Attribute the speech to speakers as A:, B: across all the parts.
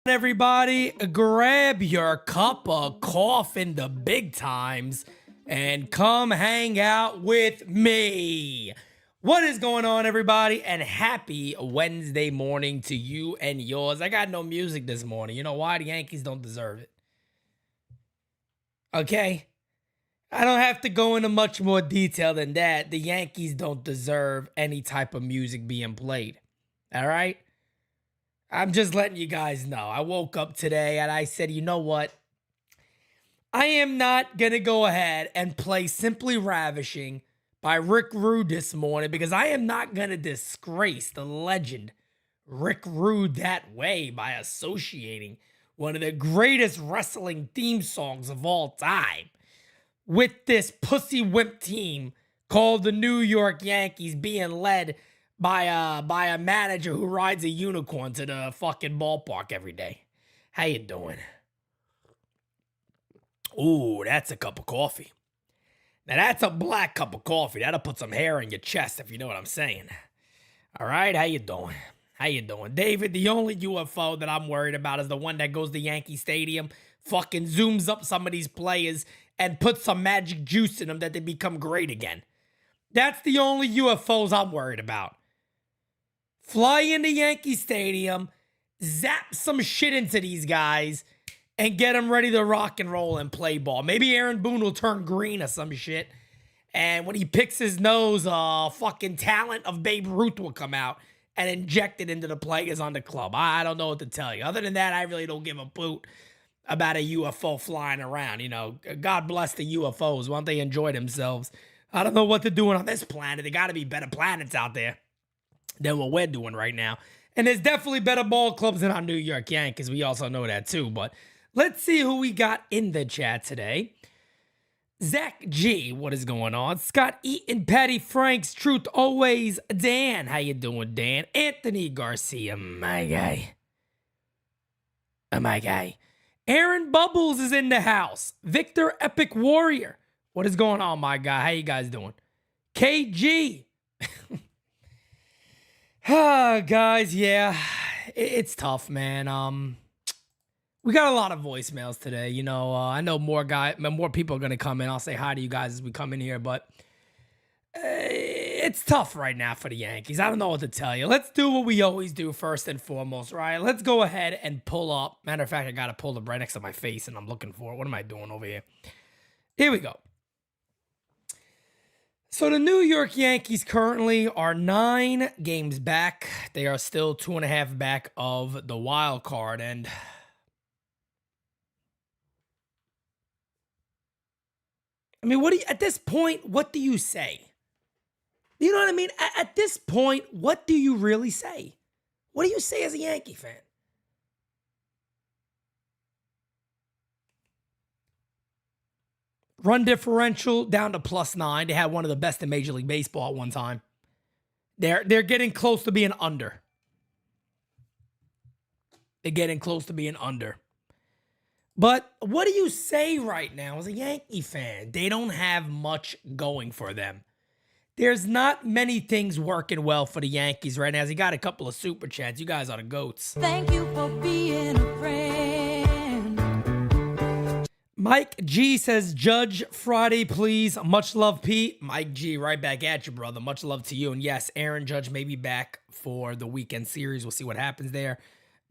A: Everybody, grab your cup of coffee in the big times and come hang out with me. What is going on, everybody? And happy Wednesday morning to you and yours. I got no music this morning. You know why? The Yankees don't deserve it. Okay? I don't have to go into much more detail than that. The Yankees don't deserve any type of music being played. All right? I'm just letting you guys know. I woke up today and I said, you know what? I am not going to go ahead and play Simply Ravishing by Rick Rude this morning because I am not going to disgrace the legend Rick Rude that way by associating one of the greatest wrestling theme songs of all time with this pussy wimp team called the New York Yankees being led by a manager who rides a unicorn to the fucking ballpark every day. How you doing? Ooh, that's a cup of coffee. Now that's a black cup of coffee. That'll put some hair in your chest if you know what I'm saying. All right, how you doing? How you doing? David, the only UFO that I'm worried about is the one that goes to Yankee Stadium, fucking zooms up some of these players and puts some magic juice in them that they become great again. That's the only UFOs I'm worried about. Fly into Yankee Stadium, zap some shit into these guys, and get them ready to rock and roll and play ball. Maybe Aaron Boone will turn green or some shit. And when he picks his nose, fucking talent of Babe Ruth will come out and inject it into the players on the club. I don't know what to tell you. Other than that, I really don't give a poot about a UFO flying around. You know, God bless the UFOs. Why don't they enjoy themselves? I don't know what they're doing on this planet. There got to be better planets out there than what we're doing right now. And there's definitely better ball clubs than our New York Yankees. We also know that too. But let's see who we got in the chat today. Zach G, what is going on? Scott Eaton, Patty Franks, Truth Always, Dan. How you doing, Dan? Anthony Garcia, my guy. My guy. Aaron Bubbles is in the house. Victor Epic Warrior. What is going on, my guy? How you guys doing? KG. Guys, yeah, it's tough, man. We got a lot of voicemails today. You know, I know more people are gonna come in. I'll say hi to you guys as we come in here, but it's tough right now for the Yankees. I don't know what to tell you. Let's do what we always do first and foremost, right? Let's go ahead and pull up. Matter of fact, I gotta pull it right next to my face, and I'm looking for it. What am I doing over here? Here we go. So the New York Yankees currently are 9 games back. They are still 2.5 back of the wild card. And I mean, at this point, what do you say? You know what I mean? At this point, what do you really say? What do you say as a Yankee fan? Run differential down to +9. They had one of the best in Major League Baseball at one time. They're getting close to being under. They're getting close to being under. But what do you say right now as a Yankee fan? They don't have much going for them. There's not many things working well for the Yankees right now. As he got a couple of super chats. You guys are the GOATs.
B: Thank you for being a friend.
A: Mike G says, Judge Friday, please. Much love, Pete. Mike G, right back at you, brother. Much love to you. And yes, Aaron Judge may be back for the weekend series. We'll see what happens there.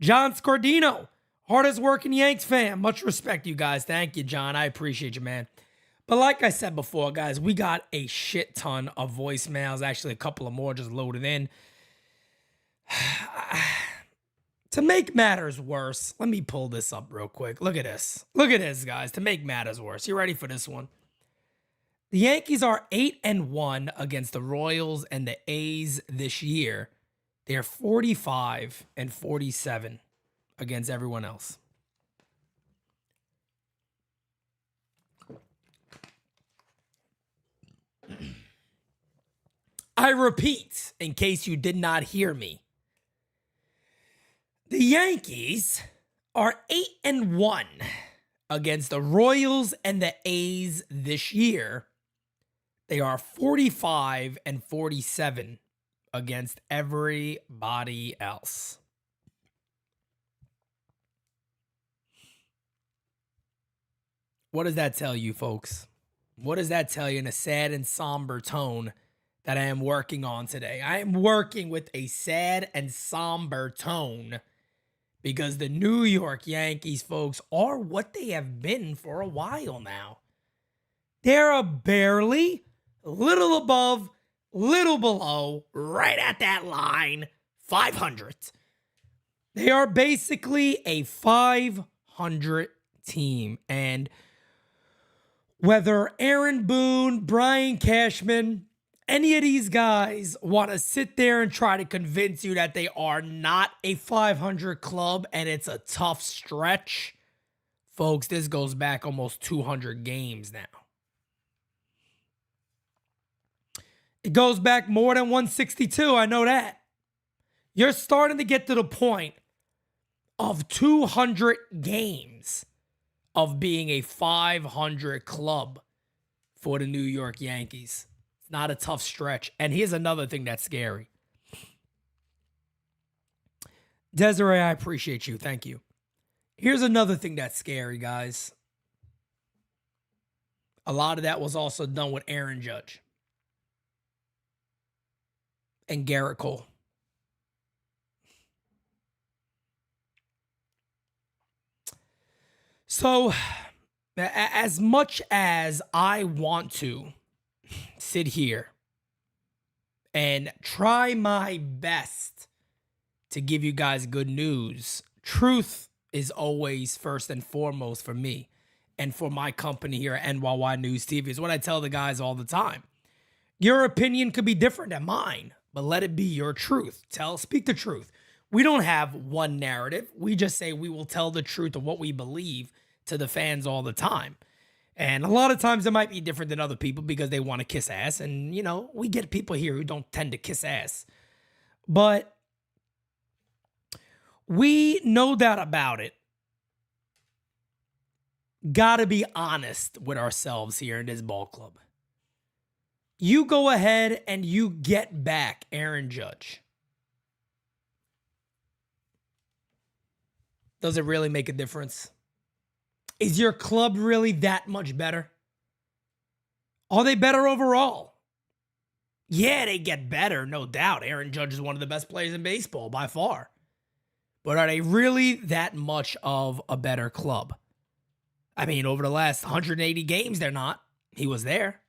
A: John Scordino, hardest working Yanks fan. Much respect, you guys. Thank you, John. I appreciate you, man. But like I said before, guys, we got a shit ton of voicemails. Actually, a couple of more just loaded in. To make matters worse, let me pull this up real quick. Look at this. Look at this, guys. To make matters worse. You ready for this one? The Yankees are 8-1 against the Royals and the A's this year. They're 45-47 against everyone else. I repeat, in case you did not hear me. The Yankees are 8-1 against the Royals and the A's this year. They are 45-47 against everybody else. What does that tell you, folks? What does that tell you in a sad and somber tone that I am working on today? I am working with a sad and somber tone because the New York Yankees, folks, are what they have been for a while now. They're a barely, little above, little below, right at that line, 500. They are basically a 500 team. And whether Aaron Boone, Brian Cashman, any of these guys want to sit there and try to convince you that they are not a 500 club and it's a tough stretch, folks, this goes back almost 200 games now. It goes back more than 162, I know that. You're starting to get to the point of 200 games of being a 500 club for the New York Yankees. It's not a tough stretch. And here's another thing that's scary. Desiree, I appreciate you. Thank you. Here's another thing that's scary, guys. A lot of that was also done with Aaron Judge and Garrett Cole. So, as much as I want to sit here and try my best to give you guys good news, truth is always first and foremost for me and for my company here at NyynewsTV. It's what I tell the guys all the time. Your opinion could be different than mine, but let it be your truth. Speak the truth. We don't have one narrative. We just say we will tell the truth of what we believe to the fans all the time. And a lot of times it might be different than other people because they want to kiss ass. And, you know, we get people here who don't tend to kiss ass. But we, no doubt about it, got to be honest with ourselves here in this ball club. You go ahead and you get back Aaron Judge. Does it really make a difference? Is your club really that much better? Are they better overall? Yeah, they get better, no doubt. Aaron Judge is one of the best players in baseball by far. But are they really that much of a better club? I mean, over the last 180 games, they're not. He was there.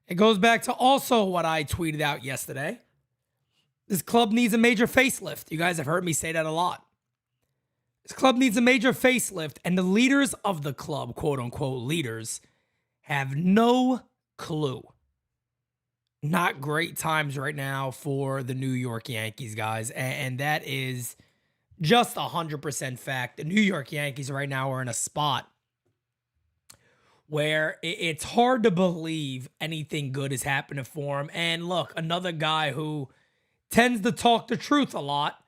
A: It goes back to also what I tweeted out yesterday. This club needs a major facelift. You guys have heard me say that a lot. This club needs a major facelift, and the leaders of the club, quote unquote leaders, have no clue. Not great times right now for the New York Yankees, guys, and that is just 100% fact. The New York Yankees right now are in a spot where it's hard to believe anything good is happening for him. And look, another guy who tends to talk the truth a lot,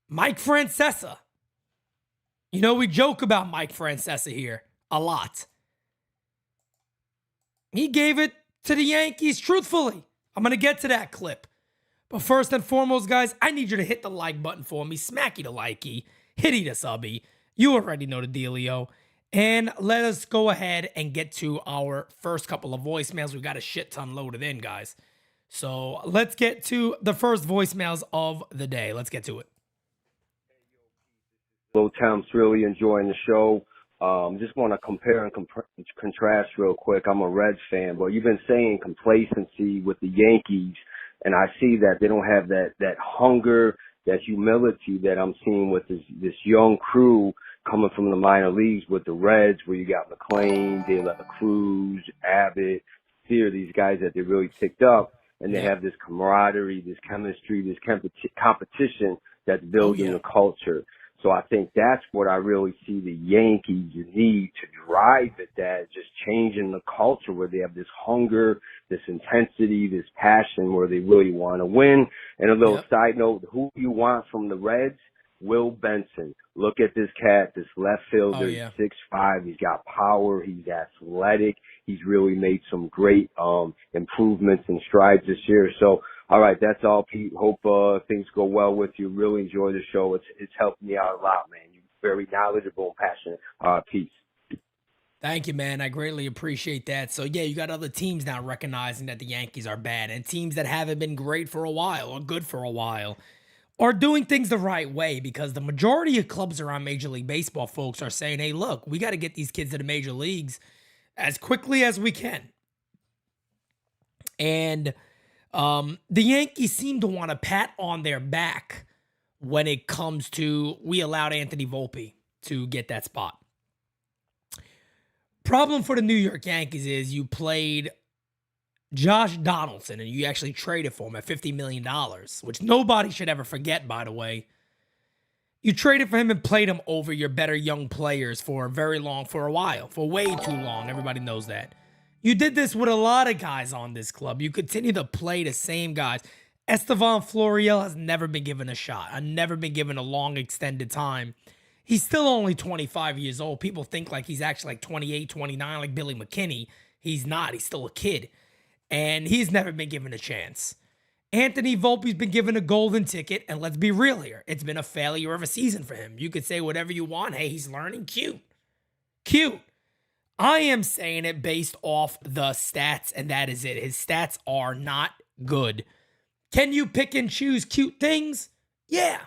A: Mike Francesa. You know, we joke about Mike Francesa here a lot. He gave it to the Yankees truthfully. I'm going to get to that clip. But first and foremost, guys, I need you to hit the like button for me. Smacky the likey. Hitty the subby. You already know the dealio. And let us go ahead and get to our first couple of voicemails. We got a shit ton loaded in, guys. So let's get to the first voicemails of the day. Let's get to it.
C: Hello, Tom's really enjoying the show. Just want to compare and contrast real quick. I'm a Reds fan, but you've been saying complacency with the Yankees, and I see that they don't have that hunger, that humility that I'm seeing with this young crew coming from the minor leagues with the Reds, where you got McClain, De La Cruz, Abbott, Steer, these guys that they really picked up, and they have this camaraderie, this chemistry, this competition that's building the culture. So I think that's what I really see the Yankees need to drive it, that just changing the culture where they have this hunger, this intensity, this passion where they really want to win. And a little side note, who you want from the Reds? Will Benson. Look at this cat, this left fielder. He's 6'5". He's got power. He's athletic. He's really made some great improvements and strides this year. So All right, that's all, Pete. Hope things go well with you. Really enjoy the show. It's helped me out a lot, man. You're very knowledgeable and passionate. Peace.
A: Thank you, man. I greatly appreciate that. So, yeah, you got other teams now recognizing that the Yankees are bad, and teams that haven't been great for a while or good for a while are doing things the right way, because the majority of clubs around Major League Baseball, folks, are saying, hey, look, we got to get these kids to the major leagues as quickly as we can. And the Yankees seem to want to pat on their back when it comes to, we allowed Anthony Volpe to get that spot. Problem for the New York Yankees is you played Josh Donaldson and you actually traded for him at $50 million, which nobody should ever forget, by the way. You traded for him and played him over your better young players for a while, for way too long. Everybody knows that. You did this with a lot of guys on this club. You continue to play the same guys. Estevan Florial has never been given a shot. I've never been given a long extended time. He's still only 25 years old. People think like he's actually like 28, 29, like Billy McKinney. He's not. He's still a kid. And he's never been given a chance. Anthony Volpe's been given a golden ticket, and let's be real here. It's been a failure of a season for him. You could say whatever you want. Hey, he's learning. Cute. Cute. I am saying it based off the stats, and that is it. His stats are not good. Can you pick and choose cute things? Yeah.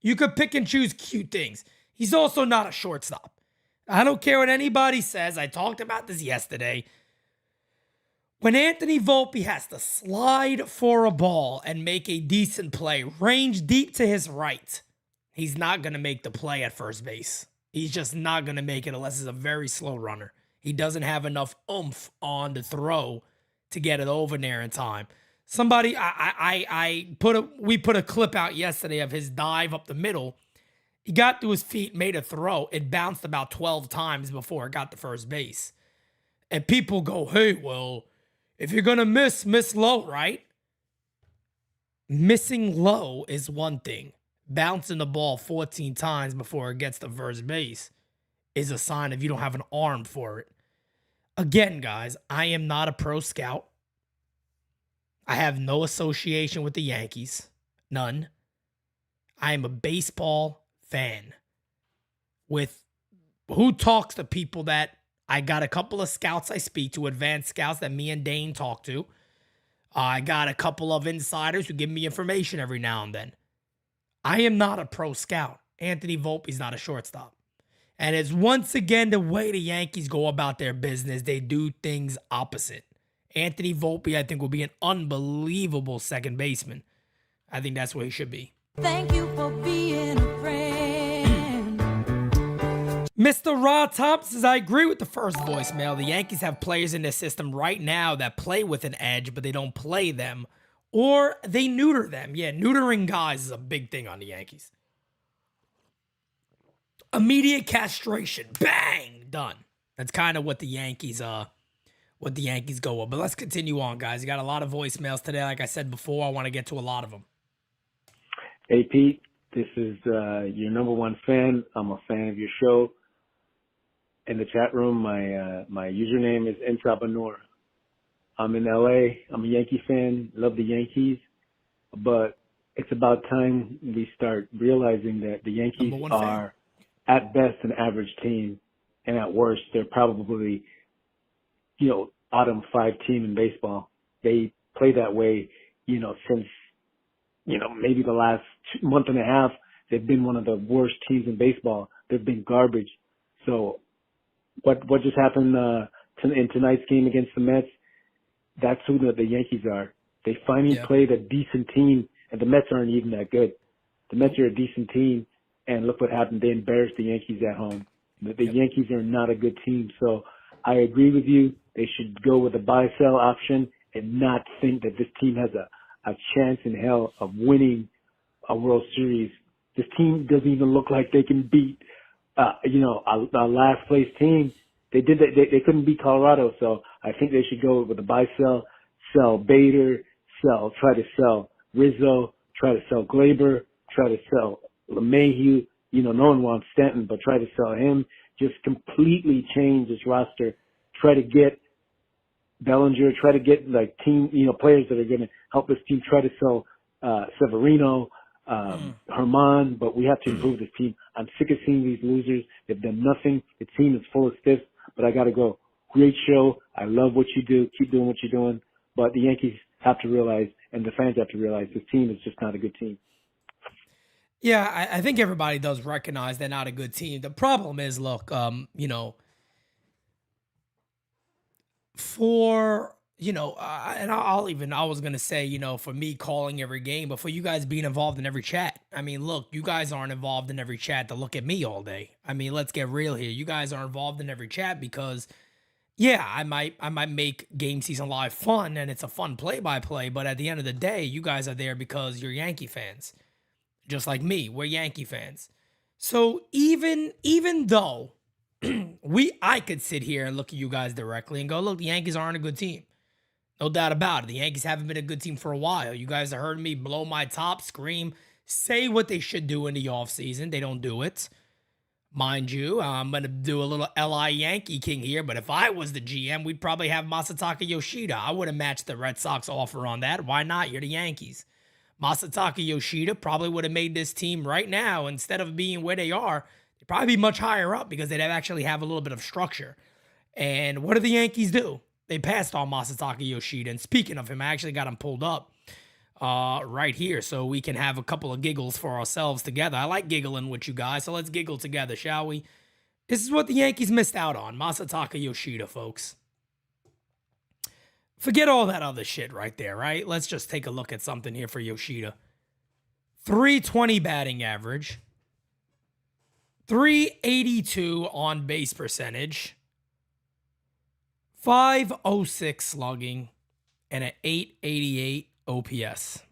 A: You could pick and choose cute things. He's also not a shortstop. I don't care what anybody says. I talked about this yesterday. When Anthony Volpe has to slide for a ball and make a decent play, range deep to his right, he's not going to make the play at first base. He's just not going to make it unless he's a very slow runner. He doesn't have enough oomph on the throw to get it over there in time. We put a clip out yesterday of his dive up the middle. He got to his feet, made a throw. It bounced about 12 times before it got to first base. And people go, hey, well, if you're going to miss low, right? Missing low is one thing. Bouncing the ball 14 times before it gets to first base is a sign of you don't have an arm for it. Again, guys, I am not a pro scout. I have no association with the Yankees. None. I am a baseball fan with who talks to people that I got a couple of scouts I speak to, advanced scouts that me and Dane talk to. I got a couple of insiders who give me information every now and then. I am not a pro scout. Anthony Volpe's not a shortstop. And it's once again the way the Yankees go about their business. They do things opposite. Anthony Volpe, I think, will be an unbelievable second baseman. I think that's where he should be.
B: Thank you for being a friend.
A: Mr. Rod Thompson says, I agree with the first voicemail. The Yankees have players in their system right now that play with an edge, but they don't play them. Or they neuter them. Yeah, neutering guys is a big thing on the Yankees. Immediate castration. Bang! Done. That's kind of what the Yankees go with. But let's continue on, guys. You got a lot of voicemails today. Like I said before, I want to get to a lot of them.
D: Hey, Pete. This is your number one fan. I'm a fan of your show. In the chat room, my username is Insabanor. I'm in LA. I'm a Yankee fan. Love the Yankees. But it's about time we start realizing that the Yankees are, at best, an average team. And at worst, they're probably, bottom 5 team in baseball. They play that way, since, maybe the last month and a half. They've been one of the worst teams in baseball. They've been garbage. So what just happened in tonight's game against the Mets? That's who the Yankees are. They finally played a decent team, and the Mets aren't even that good. The Mets are a decent team, and look what happened. They embarrassed the Yankees at home. The Yankees are not a good team. So I agree with you. They should go with the buy-sell option and not think that this team has a chance in hell of winning a World Series. This team doesn't even look like they can beat, a last-place team. They couldn't beat Colorado, so I think they should go with the buy-sell, sell Bader, try to sell Rizzo, try to sell Glaber, try to sell LeMahieu. No one wants Stanton, but try to sell him. Just completely change this roster. Try to get Bellinger, try to get like team, players that are going to help this team try to sell Severino, Herman, but we have to improve this team. I'm sick of seeing these losers. They've done nothing. The team is full of stiffs, but I got to go. Great show. I love what you do. Keep doing what you're doing. But the Yankees have to realize, and the fans have to realize, this team is just not a good team.
A: Yeah, I think everybody does recognize they're not a good team. The problem is, look, for, and I was going to say, for me calling every game, but for you guys being involved in every chat. I mean, look, you guys aren't involved in every chat to look at me all day. I mean, let's get real here. You guys are involved in every chat because, yeah, I might make Game Season Live fun and it's a fun play-by-play, but at the end of the day, you guys are there because you're Yankee fans. Just like me, we're Yankee fans. So even though I could sit here and look at you guys directly and go, look, the Yankees aren't a good team. No doubt about it. The Yankees haven't been a good team for a while. You guys have heard me blow my top, scream, say what they should do in the offseason. They don't do it. Mind you, I'm going to do a little LI Yankee King here, but if I was the GM, we'd probably have Masataka Yoshida. I would have matched the Red Sox offer on that. Why not? You're the Yankees. Masataka Yoshida probably would have made this team right now, instead of being where they are, they'd probably be much higher up because they'd actually have a little bit of structure. And what do the Yankees do? They passed on Masataka Yoshida. And speaking of him, I actually got him pulled up right here so we can have a couple of giggles for ourselves together. I like giggling with you guys, so let's giggle together, shall we? This is what the Yankees missed out on. Masataka Yoshida, folks. Forget all that other shit right there, right? Let's just take a look at something here for Yoshida. 320 batting average. 382 on base percentage. 506 slugging. And an 888 OPS.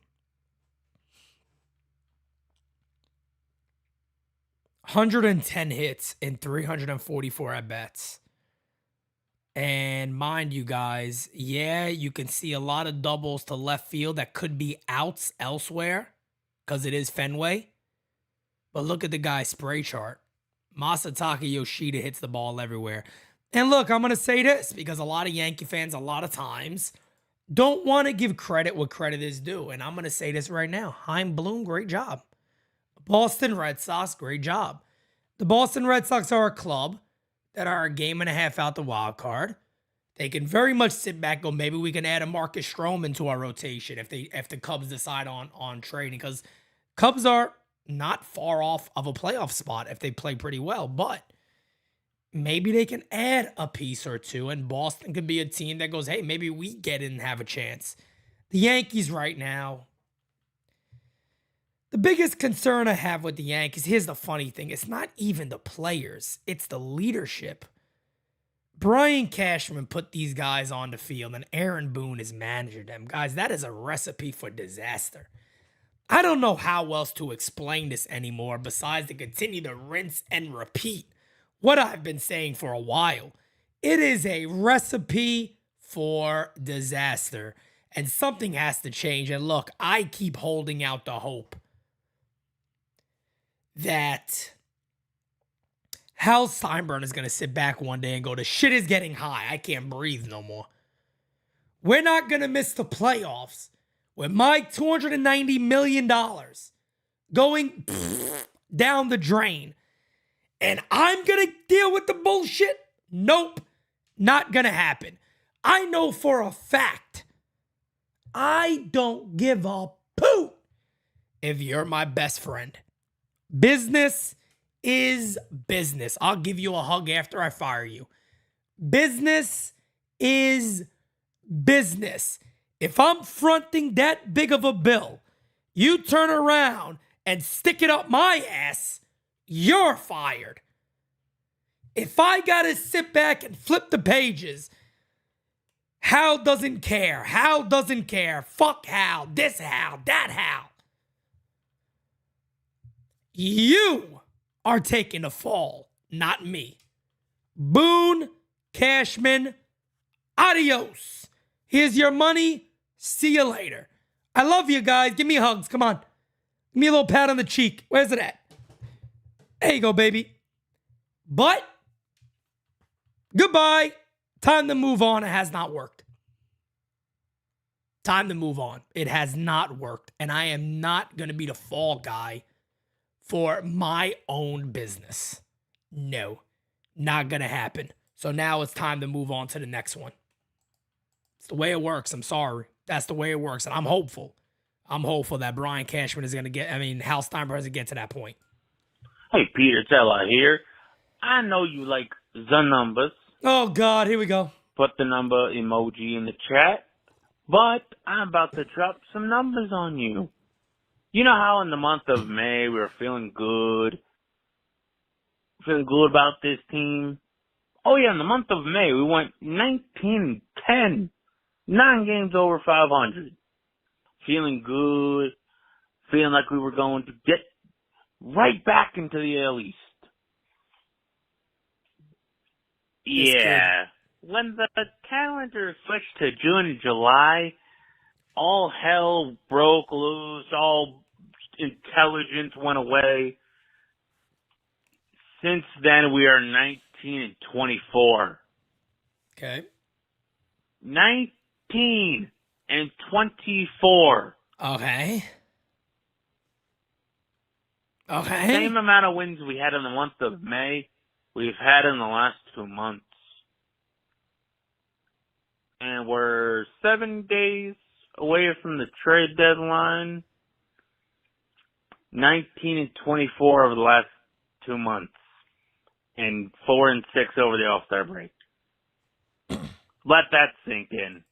A: 110 hits in 344 at-bats. And mind you guys, yeah, you can see a lot of doubles to left field that could be outs elsewhere because it is Fenway. But look at the guy's spray chart. Masataka Yoshida hits the ball everywhere. And look, I'm going to say this because a lot of Yankee fans a lot of times don't want to give credit what credit is due. And I'm going to say this right now. Chaim Bloom, great job. Boston Red Sox, great job. The Boston Red Sox are a club that are a game and a half out the wild card. They can very much sit back and go, maybe we can add a Marcus Stroman to our rotation if the Cubs decide on trading, because Cubs are not far off of a playoff spot if they play pretty well, but maybe they can add a piece or two, and Boston could be a team that goes, hey, maybe we get in and have a chance. The Yankees right now, the biggest concern I have with the Yankees, here's the funny thing, it's not even the players, it's the leadership. Brian Cashman put these guys on the field, and Aaron Boone is managing them. Guys, that is a recipe for disaster. I don't know how else to explain this anymore besides to continue to rinse and repeat what I've been saying for a while. It is a recipe for disaster, and something has to change. And look, I keep holding out the hope that Hal Steinbrenner is going to sit back one day and go, the shit is getting high. I can't breathe no more. We're not going to miss the playoffs with my $290 million going down the drain. And I'm going to deal with the bullshit? Nope. Not going to happen. I know for a fact I don't give a poop if you're my best friend. Business is business. I'll give you a hug after I fire you. Business is business. If I'm fronting that big of a bill, you turn around and stick it up my ass, you're fired. If I gotta sit back and flip the pages, Hal doesn't care. Hal doesn't care. Fuck Hal. This Hal. That Hal. You are taking the fall, not me. Boone, Cashman, adios. Here's your money. See you later. I love you guys. Give me hugs. Come on. Give me a little pat on the cheek. Where's it at? There you go, baby. But, goodbye. Time to move on. It has not worked. Time to move on. It has not worked, and I am not going to be the fall guy for my own business. No, not going to happen. So now it's time to move on to the next one. It's the way it works. I'm sorry. That's the way it works, and I'm hopeful. I'm hopeful that Brian Cashman is going to Hal Steinbrenner doesn't get to that point.
E: Hey, Peter, it's Ella here. I know you like the numbers.
A: Oh, God, here we go.
E: Put the number emoji in the chat. But I'm about to drop some numbers on you. You know how in the month of May we were feeling good? Feeling good about this team? Oh, yeah, in the month of May we went 19-10. 9 games over 500. Feeling good. Feeling like we were going to get right back into the AL East. Yeah. When the calendar switched to June and July, all hell broke loose, all intelligence went away. Since then, we are 19-24.
A: Okay.
E: 19-24.
A: Okay. Okay.
E: Same amount of wins we had in the month of May, we've had in the last 2 months. And we're 7 days away from the trade deadline. 19-24 over the last 2 months. And 4-6 over the All-Star break. Let that sink in.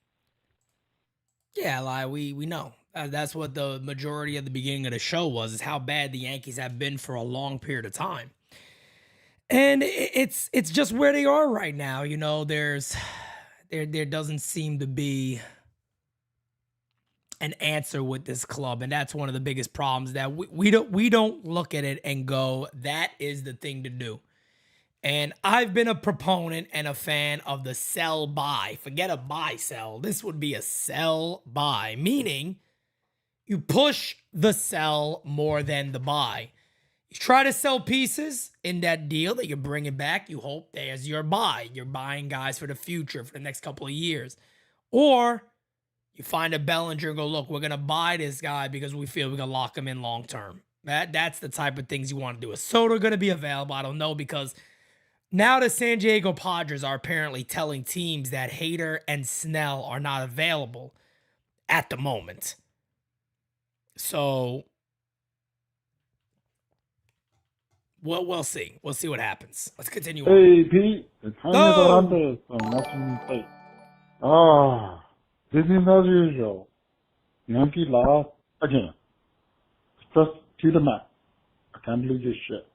A: Yeah, we know. That's what the majority of the beginning of the show was, is how bad the Yankees have been for a long period of time. And it's just where they are right now. You know, there doesn't seem to be an answer with this club, and that's one of the biggest problems, that we don't look at it and go, that is the thing to do. And I've been a proponent and a fan of the sell buy. Forget a buy sell. This would be a sell buy, meaning you push the sell more than the buy. You try to sell pieces in that deal that you're bringing back. You hope there's your buy. You're buying guys for the future, for the next couple of years. Or you find a Bellinger and go, look, we're going to buy this guy because we feel we can lock him in long term. That's the type of things you want to do. Is Soto going to be available? I don't know, because now the San Diego Padres are apparently telling teams that Hader and Snell are not available at the moment. So we'll see. We'll see what happens. Let's continue on.
F: Hey, Pete. It's Jaime Dorantes from Washington State. Business as usual. Yankee lost again. Stress to the max. I can't believe this shit.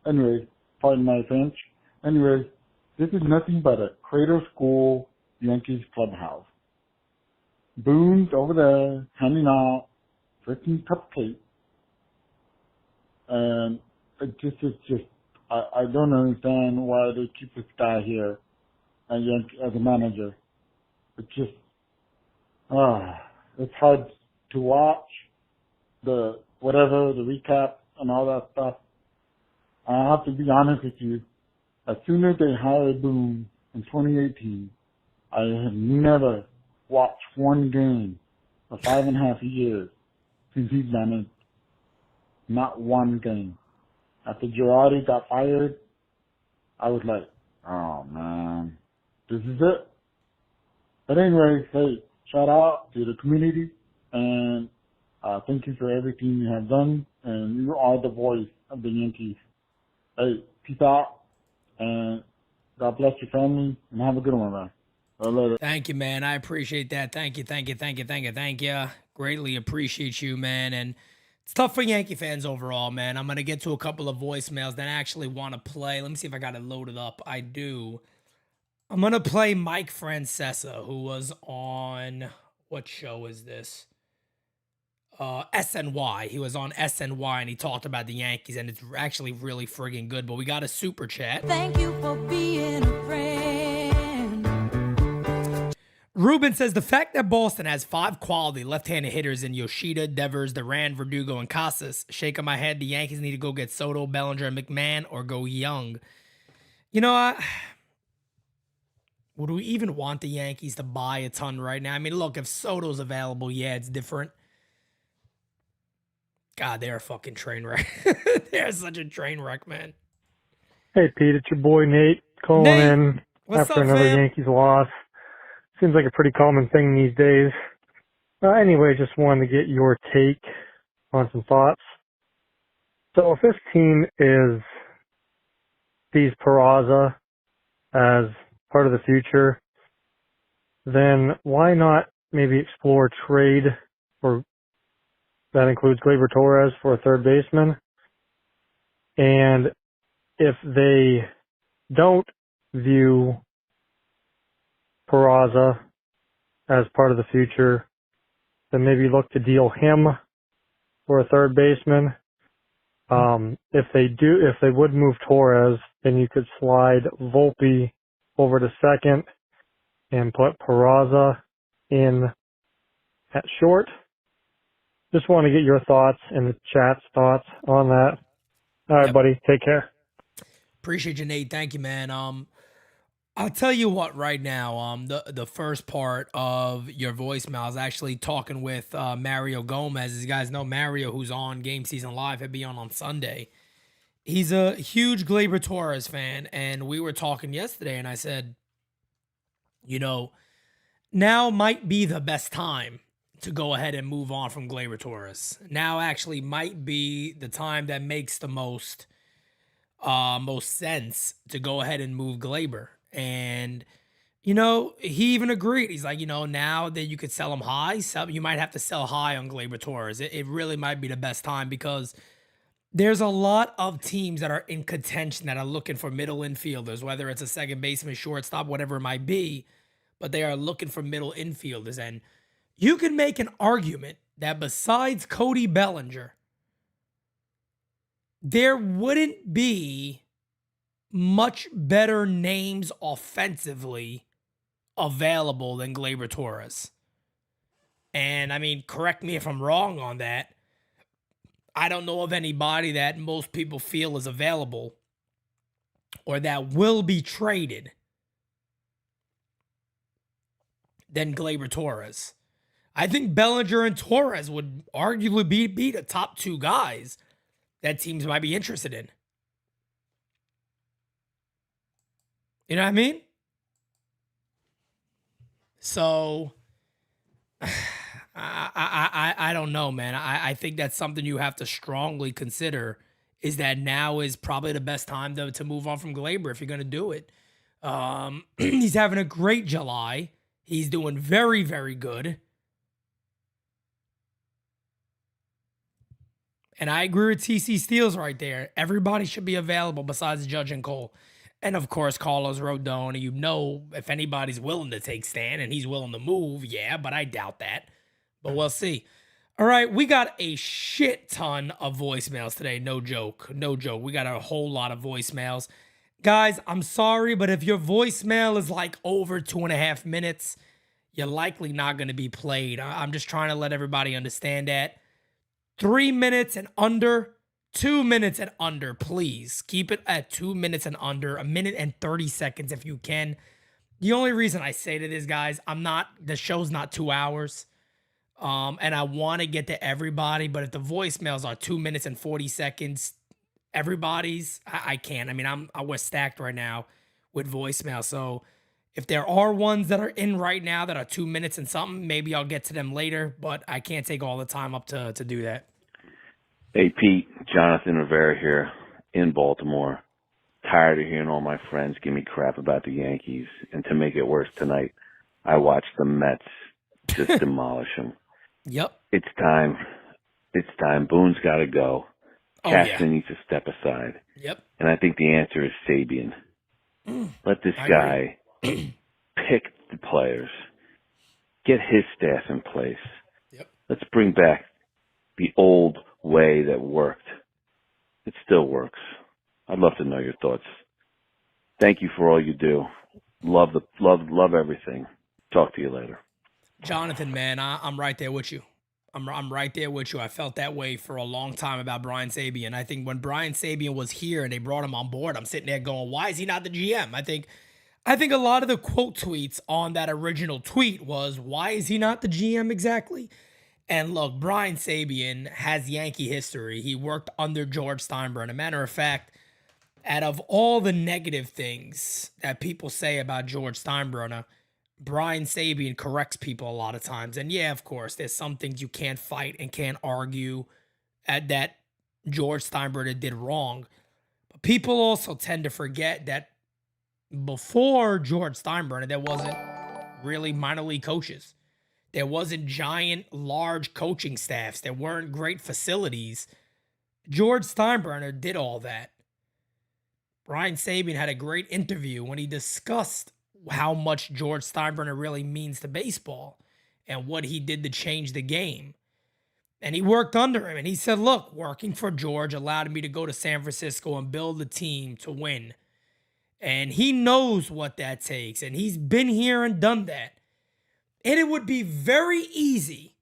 F: Anyway, pardon my French. Anyway, this is nothing but a cradle school Yankees clubhouse. Boone's over there handing out freaking cupcakes. And it just is just, I don't understand why they keep this guy here as a manager. It's just, it's hard to watch the recap and all that stuff. I have to be honest with you. As soon as they hired Boone in 2018, I have never watched one game for 5.5 years since he's managed. Not one game. After Girardi got fired, I was like, oh man, this is it. But anyway, hey, shout out to the community, and thank you for everything you have done, and you are the voice of the Yankees. Hey, peace out, and God bless your family, and have a good one, man. Later.
A: Thank you, man. I appreciate that. Thank you. Greatly appreciate you, man. And it's tough for Yankee fans overall, man. I'm going to get to a couple of voicemails that I actually want to play. Let me see if I got it loaded up. I do. I'm going to play Mike Francesa, who was on, what show is this? SNY. He was on SNY, and he talked about the Yankees, and it's actually really friggin' good. But we got a super chat.
B: Thank you for being a friend.
A: Ruben says, the fact that Boston has 5 quality left-handed hitters in Yoshida, Devers, Duran, Verdugo, and Casas, shaking my head, the Yankees need to go get Soto, Bellinger, and McMahon, or go young. You know, Would we even want the Yankees to buy a ton right now? I mean, look, if Soto's available, yeah, it's different. God, they're a fucking train wreck. They're such a train wreck, man.
G: Hey, Pete, it's your boy Nate calling
A: Nate,
G: in
A: what's
G: after
A: up,
G: another
A: fam?
G: Yankees loss. Seems like a pretty common thing these days. Anyway, just wanted to get your take on some thoughts. So if this team sees Peraza as part of the future, then why not maybe explore trade for that includes Gleyber Torres for a third baseman? And if they don't view Peraza as part of the future, then maybe look to deal him for a third baseman. If they would move Torres, then you could slide Volpe over to second and put Peraza in at short. Just want to get your thoughts and the chat's thoughts on that. All right, buddy. Take care.
A: Appreciate you, Nate. Thank you, man. I'll tell you what right now, the first part of your voicemail, I was actually talking with Mario Gomez. As you guys know, Mario, who's on Game Season Live, he'll be on Sunday. He's a huge Gleyber Torres fan, and we were talking yesterday, and I said, now might be the best time to go ahead and move on from Gleyber Torres. Now actually might be the time that makes the most sense to go ahead and move Gleyber. And, he even agreed. He's like, now that you could sell him high, you might have to sell high on Gleyber Torres. It really might be the best time because there's a lot of teams that are in contention that are looking for middle infielders, whether it's a second baseman, shortstop, whatever it might be, but they are looking for middle infielders. And you can make an argument that besides Cody Bellinger, there wouldn't be much better names offensively available than Gleyber Torres. And I mean, correct me if I'm wrong on that. I don't know of anybody that most people feel is available or that will be traded than Gleyber Torres. I think Bellinger and Torres would arguably be the top two guys that teams might be interested in. You know what I mean? So I don't know, man. I think that's something you have to strongly consider, is that now is probably the best time to move on from Gleyber if you're going to do it. He's having a great July. He's doing very, very good. And I agree with TC Steele right there. Everybody should be available besides Judge and Cole. And, of course, Carlos Rodón. If anybody's willing to take Stan and he's willing to move, yeah, but I doubt that. But we'll see. All right, we got a shit ton of voicemails today. No joke. No joke. We got a whole lot of voicemails. Guys, I'm sorry, but if your voicemail is like over 2.5 minutes, you're likely not going to be played. I'm just trying to let everybody understand that. 3 minutes and under, 2 minutes and under, please. Keep it at 2 minutes and under, 1 minute and 30 seconds if you can. The only reason I say to this, guys, the show's not 2 hours. And I want to get to everybody, but if the voicemails are 2 minutes and 40 seconds, I can't. I mean, we're stacked right now with voicemail. So if there are ones that are in right now that are 2 minutes and something, maybe I'll get to them later, but I can't take all the time up to do that.
H: Hey, Pete, Jonathan Rivera here in Baltimore. Tired of hearing all my friends give me crap about the Yankees. And to make it worse tonight, I watched the Mets just demolish them.
A: Yep.
H: It's time. It's time. Boone's got to go. Cashman needs to step aside.
A: Yep.
H: And I think the answer is Sabian. Let this guy pick the players. Get his staff in place.
A: Yep.
H: Let's bring back the old way that worked. It still works. I'd love to know your thoughts. Thank you for all you do. Love everything. Talk to you later.
A: Jonathan, man, I'm right there with you. I'm right there with you. I felt that way for a long time about Brian Sabian. I think when Brian Sabian was here and they brought him on board, I'm sitting there going, why is he not the GM? I think I think a lot of the quote tweets on that original tweet was, why is he not the GM exactly? And look, Brian Sabean has Yankee history. He worked under George Steinbrenner. A matter of fact, out of all the negative things that people say about George Steinbrenner, Brian Sabean corrects people a lot of times. And yeah, of course, there's some things you can't fight and can't argue at that George Steinbrenner did wrong. But people also tend to forget that before George Steinbrenner, there wasn't really minor league coaches. There wasn't giant, large coaching staffs. There weren't great facilities. George Steinbrenner did all that. Brian Sabean had a great interview when he discussed how much George Steinbrenner really means to baseball and what he did to change the game. And he worked under him. And he said, look, working for George allowed me to go to San Francisco and build a team to win. And he knows what that takes. And he's been here and done that. And it would be very easy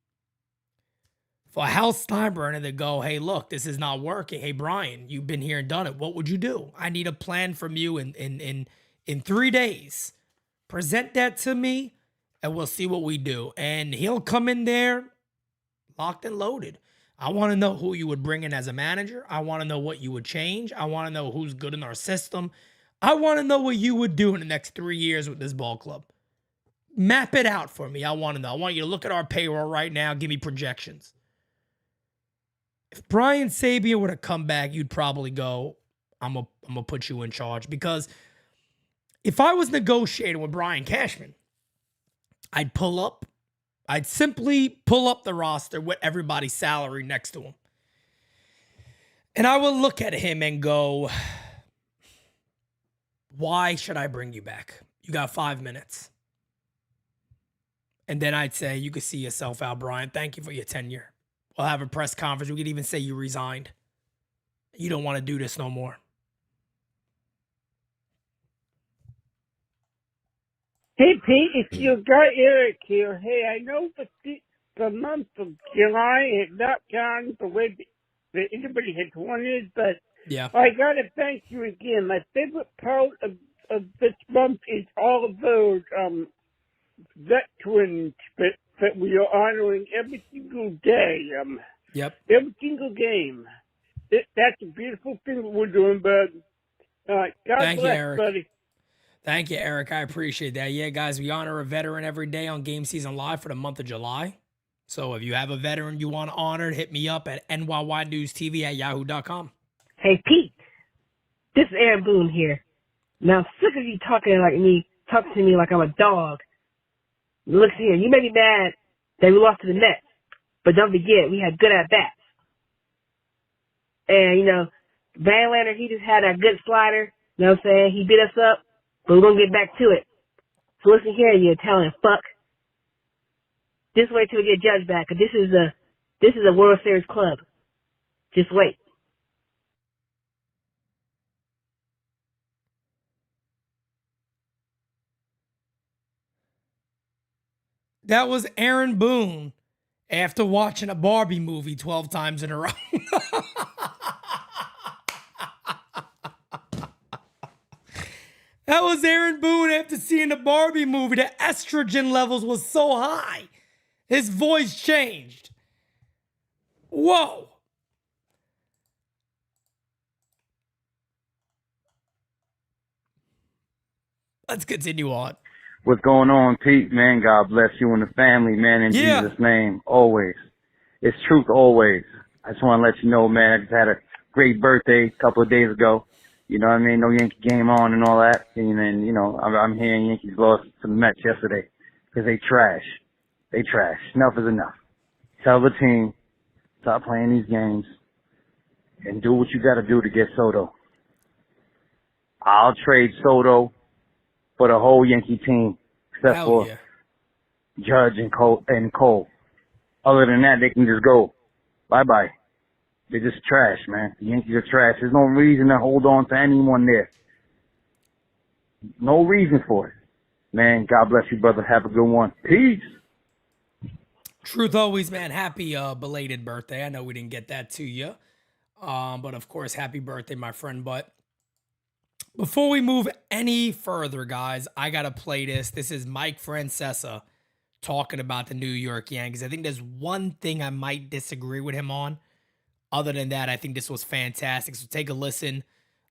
A: for Hal Steinbrenner to go, hey, look, this is not working. Hey, Brian, you've been here and done it. What would you do? I need a plan from you in 3 days. Present that to me, and we'll see what we do. And he'll come in there locked and loaded. I want to know who you would bring in as a manager. I want to know what you would change. I want to know who's good in our system. I want to know what you would do in the next 3 years with this ball club. Map it out for me. I want to know. I want you to look at our payroll right now. Give me projections. If Brian Sabean were to come back, you'd probably go, I'm gonna put you in charge. Because if I was negotiating with Brian Cashman, I'd simply pull up the roster with everybody's salary next to him. And I would look at him and go, why should I bring you back? You got 5 minutes. And then I'd say, you could see yourself out, Brian. Thank you for your tenure. We'll have a press conference. We could even say you resigned. You don't want to do this no more.
I: Hey, Pete, it's your guy Eric here. Hey, I know the month of July had not gone the way that anybody had wanted, but
A: yeah,
I: I got to thank you again. My favorite part of this month is all of those veterans that we are honoring every single day.
A: Yep.
I: Every single game. That's a beautiful thing that we're doing, bud. God
A: Thank
I: bless,
A: you, Eric.
I: buddy.
A: Thank you, Eric. I appreciate that. Yeah, guys, we honor a veteran every day on Game Season Live for the month of July. So if you have a veteran you want honored, hit me up at NyynewsTV@yahoo.com.
J: Hey, Pete, this is Aaron Boone here. Now, I'm sick of you talking to me like I'm a dog. Look here, you may be mad that we lost to the Mets, but don't forget, we had good at-bats. And, Verlander, he just had a good slider. You know what I'm saying? He beat us up, but we're going to get back to it. So listen here, you Italian fuck. Just wait till we get Judge back, because this is a World Series club. Just wait.
A: That was Aaron Boone after watching a Barbie movie 12 times in a row. That was Aaron Boone after seeing the Barbie movie. The estrogen levels was so high. His voice changed. Whoa. Let's continue on.
K: What's going on, Pete? Man, God bless you and the family, man, in Jesus' name, always. It's truth always. I just want to let you know, man, I just had a great birthday a couple of days ago. You know what I mean? No Yankee game on and all that. And then, I'm hearing Yankees lost to the Mets yesterday because they trash. They trash. Enough is enough. Tell the team, stop playing these games and do what you got to do to get Soto. I'll trade Soto for the whole Yankee team, except for Judge and Cole. Other than that, they can just go. Bye-bye. They're just trash, man. The Yankees are trash. There's no reason to hold on to anyone there. No reason for it. Man, God bless you, brother. Have a good one. Peace.
A: Truth always, man. Happy belated birthday. I know we didn't get that to you. But, of course, happy birthday, my friend. But Before we move any further, guys, I got to play this. This is Mike Francesa talking about the New York Yankees. I think there's one thing I might disagree with him on. Other than that, I think this was fantastic. So take a listen.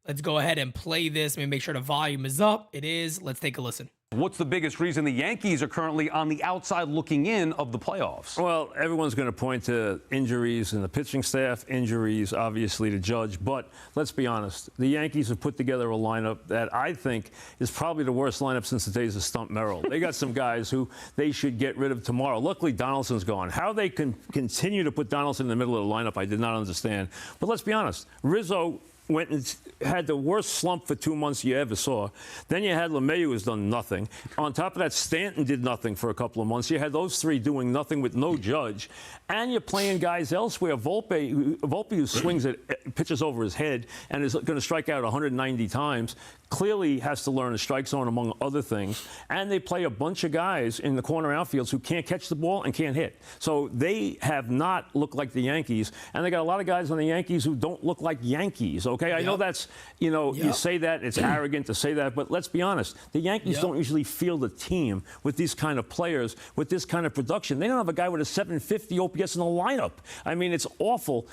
A: Let's go ahead and play this. Let me make sure the volume is up. It is. Let's take a listen.
L: What's the biggest reason the Yankees are currently on the outside looking in of the playoffs?
M: Well, everyone's going to point to injuries in the pitching staff, injuries, obviously, to Judge. But let's be honest. The Yankees have put together a lineup that I think is probably the worst lineup since the days of Stump Merrill. They got some guys who they should get rid of tomorrow. Luckily, Donaldson's gone. How they can continue to put Donaldson in the middle of the lineup, I did not understand. But let's be honest. Rizzo went and had the worst slump for 2 months you ever saw. Then you had LeMahieu, who's done nothing. On top of that, Stanton did nothing for a couple of months. You had those three doing nothing with no Judge. And you're playing guys elsewhere. Volpe who swings it, pitches over his head, and is going to strike out 190 times, clearly has to learn a strike zone, among other things. And they play a bunch of guys in the corner outfields who can't catch the ball and can't hit. So they have not looked like the Yankees. And they got a lot of guys on the Yankees who don't look like Yankees, okay? I know that's, you say that, it's arrogant to say that, but let's be honest. The Yankees don't usually field a team with these kind of players, with this kind of production. They don't have a guy with a 750 OPS in the lineup. I mean, it's awful.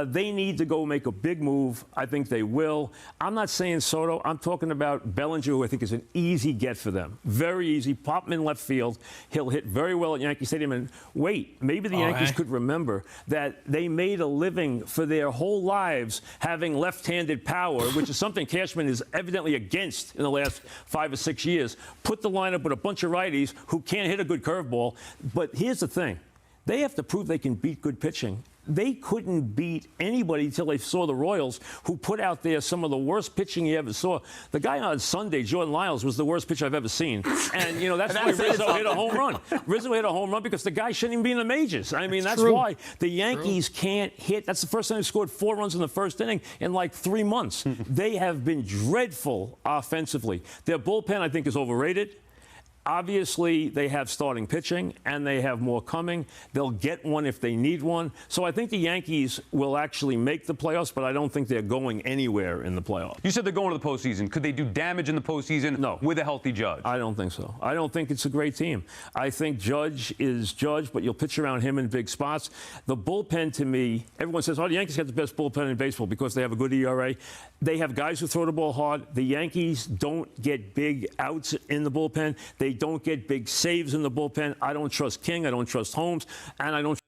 M: They need to go make a big move. I think they will. I'm not saying Soto. I'm talking about Bellinger, who I think is an easy get for them. Very easy. Pop him in left field. He'll hit very well at Yankee Stadium. And wait, maybe the Yankees could remember that they made a living for their whole lives having left-handed power, which is something Cashman is evidently against in the last 5 or 6 years. Put the lineup with a bunch of righties who can't hit a good curveball. But here's the thing. They have to prove they can beat good pitching. They couldn't beat anybody until they saw the Royals, who put out there some of the worst pitching you ever saw. The guy on Sunday, Jordan Lyles, was the worst pitcher I've ever seen. And, that's why Rizzo hit a home run. Rizzo hit a home run because the guy shouldn't even be in the majors. I mean, that's why the Yankees can't hit. That's the first time they scored 4 runs in the first inning in like 3 months. They have been dreadful offensively. Their bullpen, I think, is overrated. Obviously, they have starting pitching, and they have more coming. They'll get one if they need one. So I think the Yankees will actually make the playoffs, but I don't think they're going anywhere in the playoffs.
L: You said they're going to the postseason. Could they do damage in the postseason with a healthy Judge?
M: I don't think so. I don't think it's a great team. I think Judge is Judge, but you'll pitch around him in big spots. The bullpen, to me, everyone says, the Yankees have the best bullpen in baseball because they have a good ERA. They have guys who throw the ball hard. The Yankees don't get big outs in the bullpen. They don't get big saves in the bullpen. I don't trust King. I don't trust Holmes. And I don't.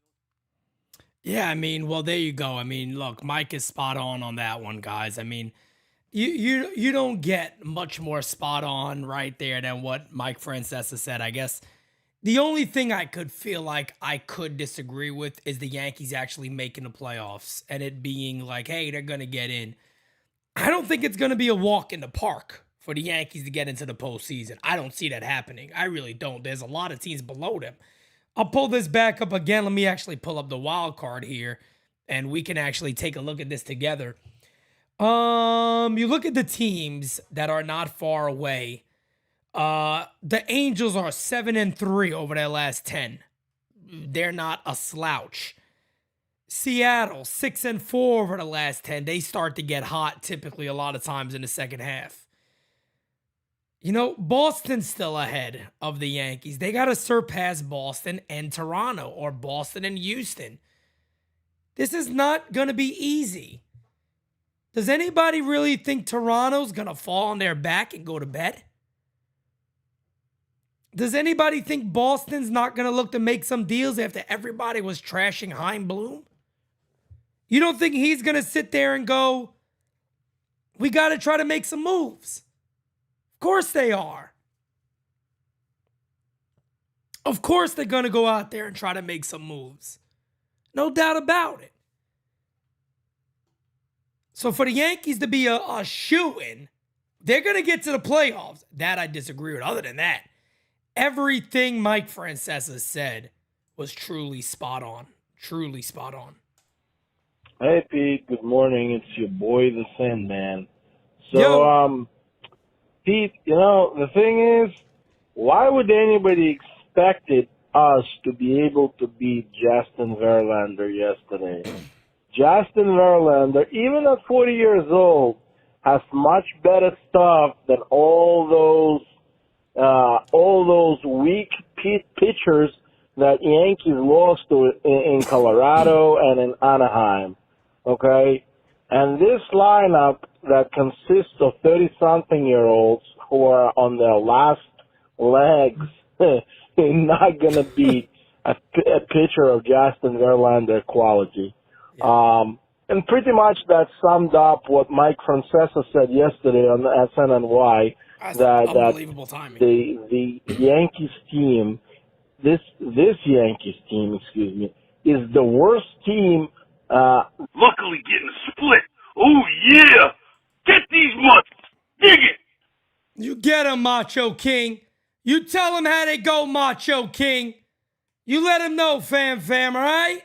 A: Yeah, I mean, well, there you go. I mean, look, Mike is spot on that one, guys. I mean, you don't get much more spot on right there than what Mike Francesa said. I guess the only thing I could feel like I could disagree with is the Yankees actually making the playoffs and it being like, hey, they're going to get in. I don't think it's going to be a walk in the park for the Yankees to get into the postseason. I don't see that happening. I really don't. There's a lot of teams below them. I'll pull this back up again. Let me actually pull up the wild card here, and we can actually take a look at this together. You look at the teams that are not far away. The Angels are 7-3 over their last 10. They're not a slouch. Seattle, 6-4 over the last 10. They start to get hot typically a lot of times in the second half. Boston's still ahead of the Yankees. They got to surpass Boston and Toronto, or Boston and Houston. This is not going to be easy. Does anybody really think Toronto's going to fall on their back and go to bed? Does anybody think Boston's not going to look to make some deals after everybody was trashing Chaim Bloom? You don't think he's going to sit there and go, we got to try to make some moves? Of course they are. Of course they're going to go out there and try to make some moves. No doubt about it. So for the Yankees to be a shoo-in, they're going to get to the playoffs. That I disagree with. Other than that, everything Mike Francesa said was truly spot on. Truly spot on.
N: Hey, Pete. Good morning. It's your boy, the Sandman. So, Pete, the thing is, why would anybody expected us to be able to beat Justin Verlander yesterday? Justin Verlander, even at 40 years old, has much better stuff than all those weak pitchers that Yankees lost to in Colorado and in Anaheim. Okay? And this lineup that consists of 30-something-year-olds who are on their last legs is not going to beat a pitcher of Justin Verlander quality. Yeah. And pretty much that summed up what Mike Francesa said yesterday on the SNNY. That
A: unbelievable timing.
N: The Yankees team, this Yankees team, excuse me, is the worst team.
O: Luckily getting split. Oh yeah, get these mutts, dig it.
A: You get him, Macho King. You tell him how they go, Macho King. You let him know, fam, all right?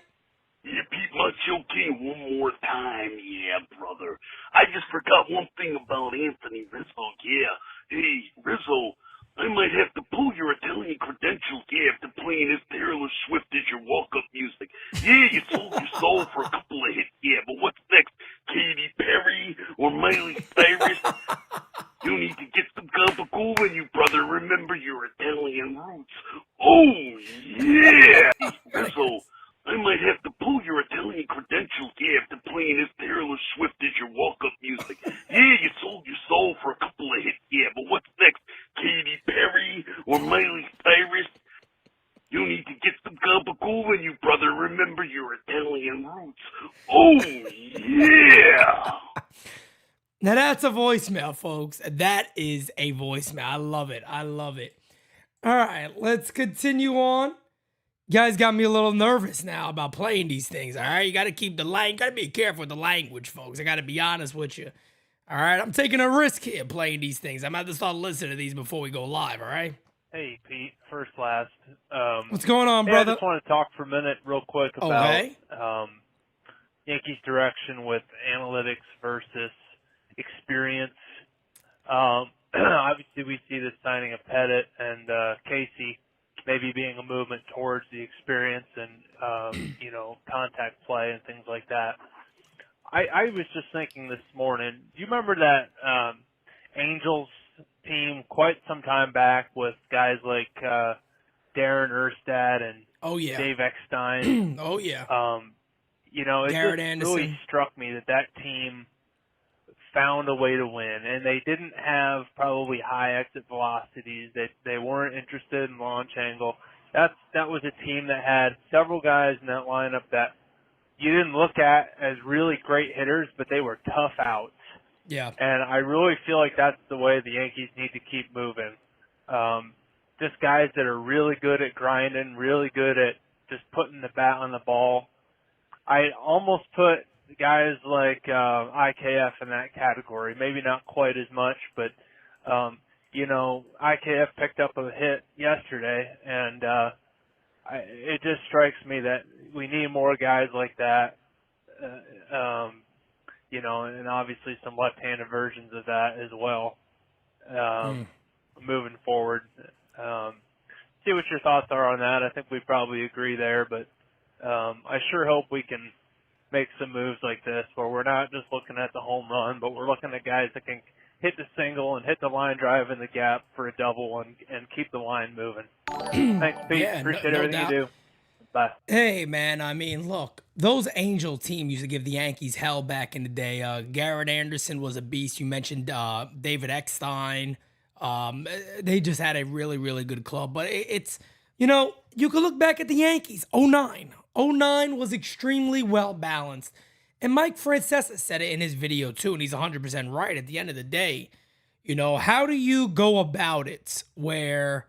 O: Yeah, Pete Macho King, one more time. Yeah, brother. I just forgot one thing about Anthony Rizzo. Yeah. Hey, Rizzo, I might have to pull your Italian credentials. Yeah, after playing his Taylor Swift as your walk-up music. Yeah, you sold your soul for a couple of hits. Yeah, but what's next? Katy Perry or Miley Cyrus? You need to get some gabagool in you, brother. Remember your Italian roots. Oh, yeah. Rizzo, I might have to pull your Italian credentials, yeah, after playing his Taylor Swift as your walk-up music. Yeah, you sold your soul for a couple of hits, yeah, but what's next? Katy Perry or Miley Cyrus? You need to get some gabagool in you, brother. Remember your Italian roots. Oh, yeah.
A: Now that's a voicemail, folks. That is a voicemail. I love it. All right, let's continue on. You guys got me a little nervous now about playing these things, all right? You got to keep the line. Got to be careful with the language, folks. I got to be honest with you. All right, I'm taking a risk here playing these things. I'm going to have to start listening to these before we go live, all right?
P: Hey, Pete, first, last.
A: What's going on, brother?
P: I just want to talk for a minute real quick about Yankees' direction with analytics versus experience. Obviously, we see the signing of Pettit and Casey maybe being a movement towards the experience and, contact play and things like that. I was just thinking this morning, do you remember that Angels team quite some time back with guys like Darren Erstad and Dave Eckstein?
A: Oh, yeah.
P: It
A: Garrett
P: just
A: Anderson.
P: really struck me that team found a way to win, and they didn't have probably high exit velocities. They weren't interested in launch angle. That was a team that had several guys in that lineup that you didn't look at as really great hitters, but they were tough outs.
A: Yeah.
P: And I really feel like that's the way the Yankees need to keep moving. Just guys that are really good at grinding, really good at just putting the bat on the ball. I almost put guys like IKF in that category. Maybe not quite as much, but, IKF picked up a hit yesterday, and it just strikes me that we need more guys like that, and obviously some left-handed versions of that as well moving forward. See what your thoughts are on that. I think we probably agree there, but I sure hope we can make some moves like this where we're not just looking at the home run, but we're looking at guys that can hit the single and hit the line drive in the gap for a double and keep the line moving. Thanks, Pete.
A: Yeah,
P: Appreciate
A: no
P: everything
A: doubt.
P: you do. Bye.
A: Hey, man, I mean, look, those Angel team used to give the Yankees hell back in the day. Garrett Anderson was a beast. You mentioned David Eckstein. They just had a really, really good club. But it's, you could look back at the Yankees, 09. 09 was extremely well-balanced. And Mike Francesa said it in his video, too, and he's 100% right. At the end of the day, how do you go about it where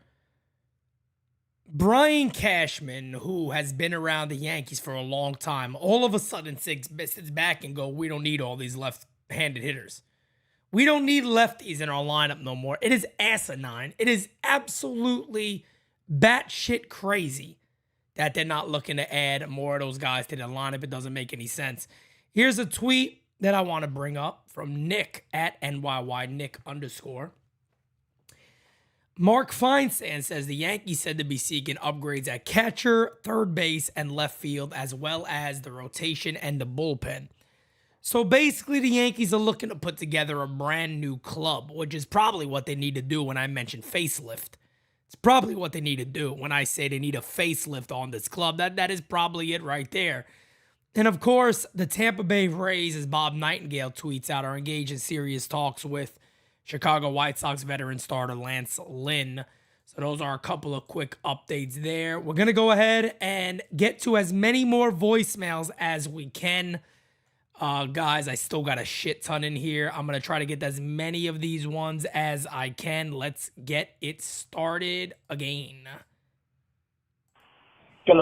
A: Brian Cashman, who has been around the Yankees for a long time, all of a sudden sits back and we don't need all these left-handed hitters. We don't need lefties in our lineup no more. It is asinine. It is absolutely batshit crazy that they're not looking to add more of those guys to the lineup. It doesn't make any sense. Here's a tweet that I want to bring up from Nick at NYY_Nick_. Mark Feinstein says the Yankees said to be seeking upgrades at catcher, third base, and left field, as well as the rotation and the bullpen. So basically, the Yankees are looking to put together a brand new club, which is probably what they need to do when I mention facelift. It's probably what they need to do when I say they need a facelift on this club. That is probably it right there. And of course, the Tampa Bay Rays, as Bob Nightingale tweets out, are engaged in serious talks with Chicago White Sox veteran starter Lance Lynn. So those are a couple of quick updates there. We're going to go ahead and get to as many more voicemails as we can. Guys, I still got a shit ton in here. I'm going to try to get as many of these ones as I can. Let's get it started again.
Q: Yo,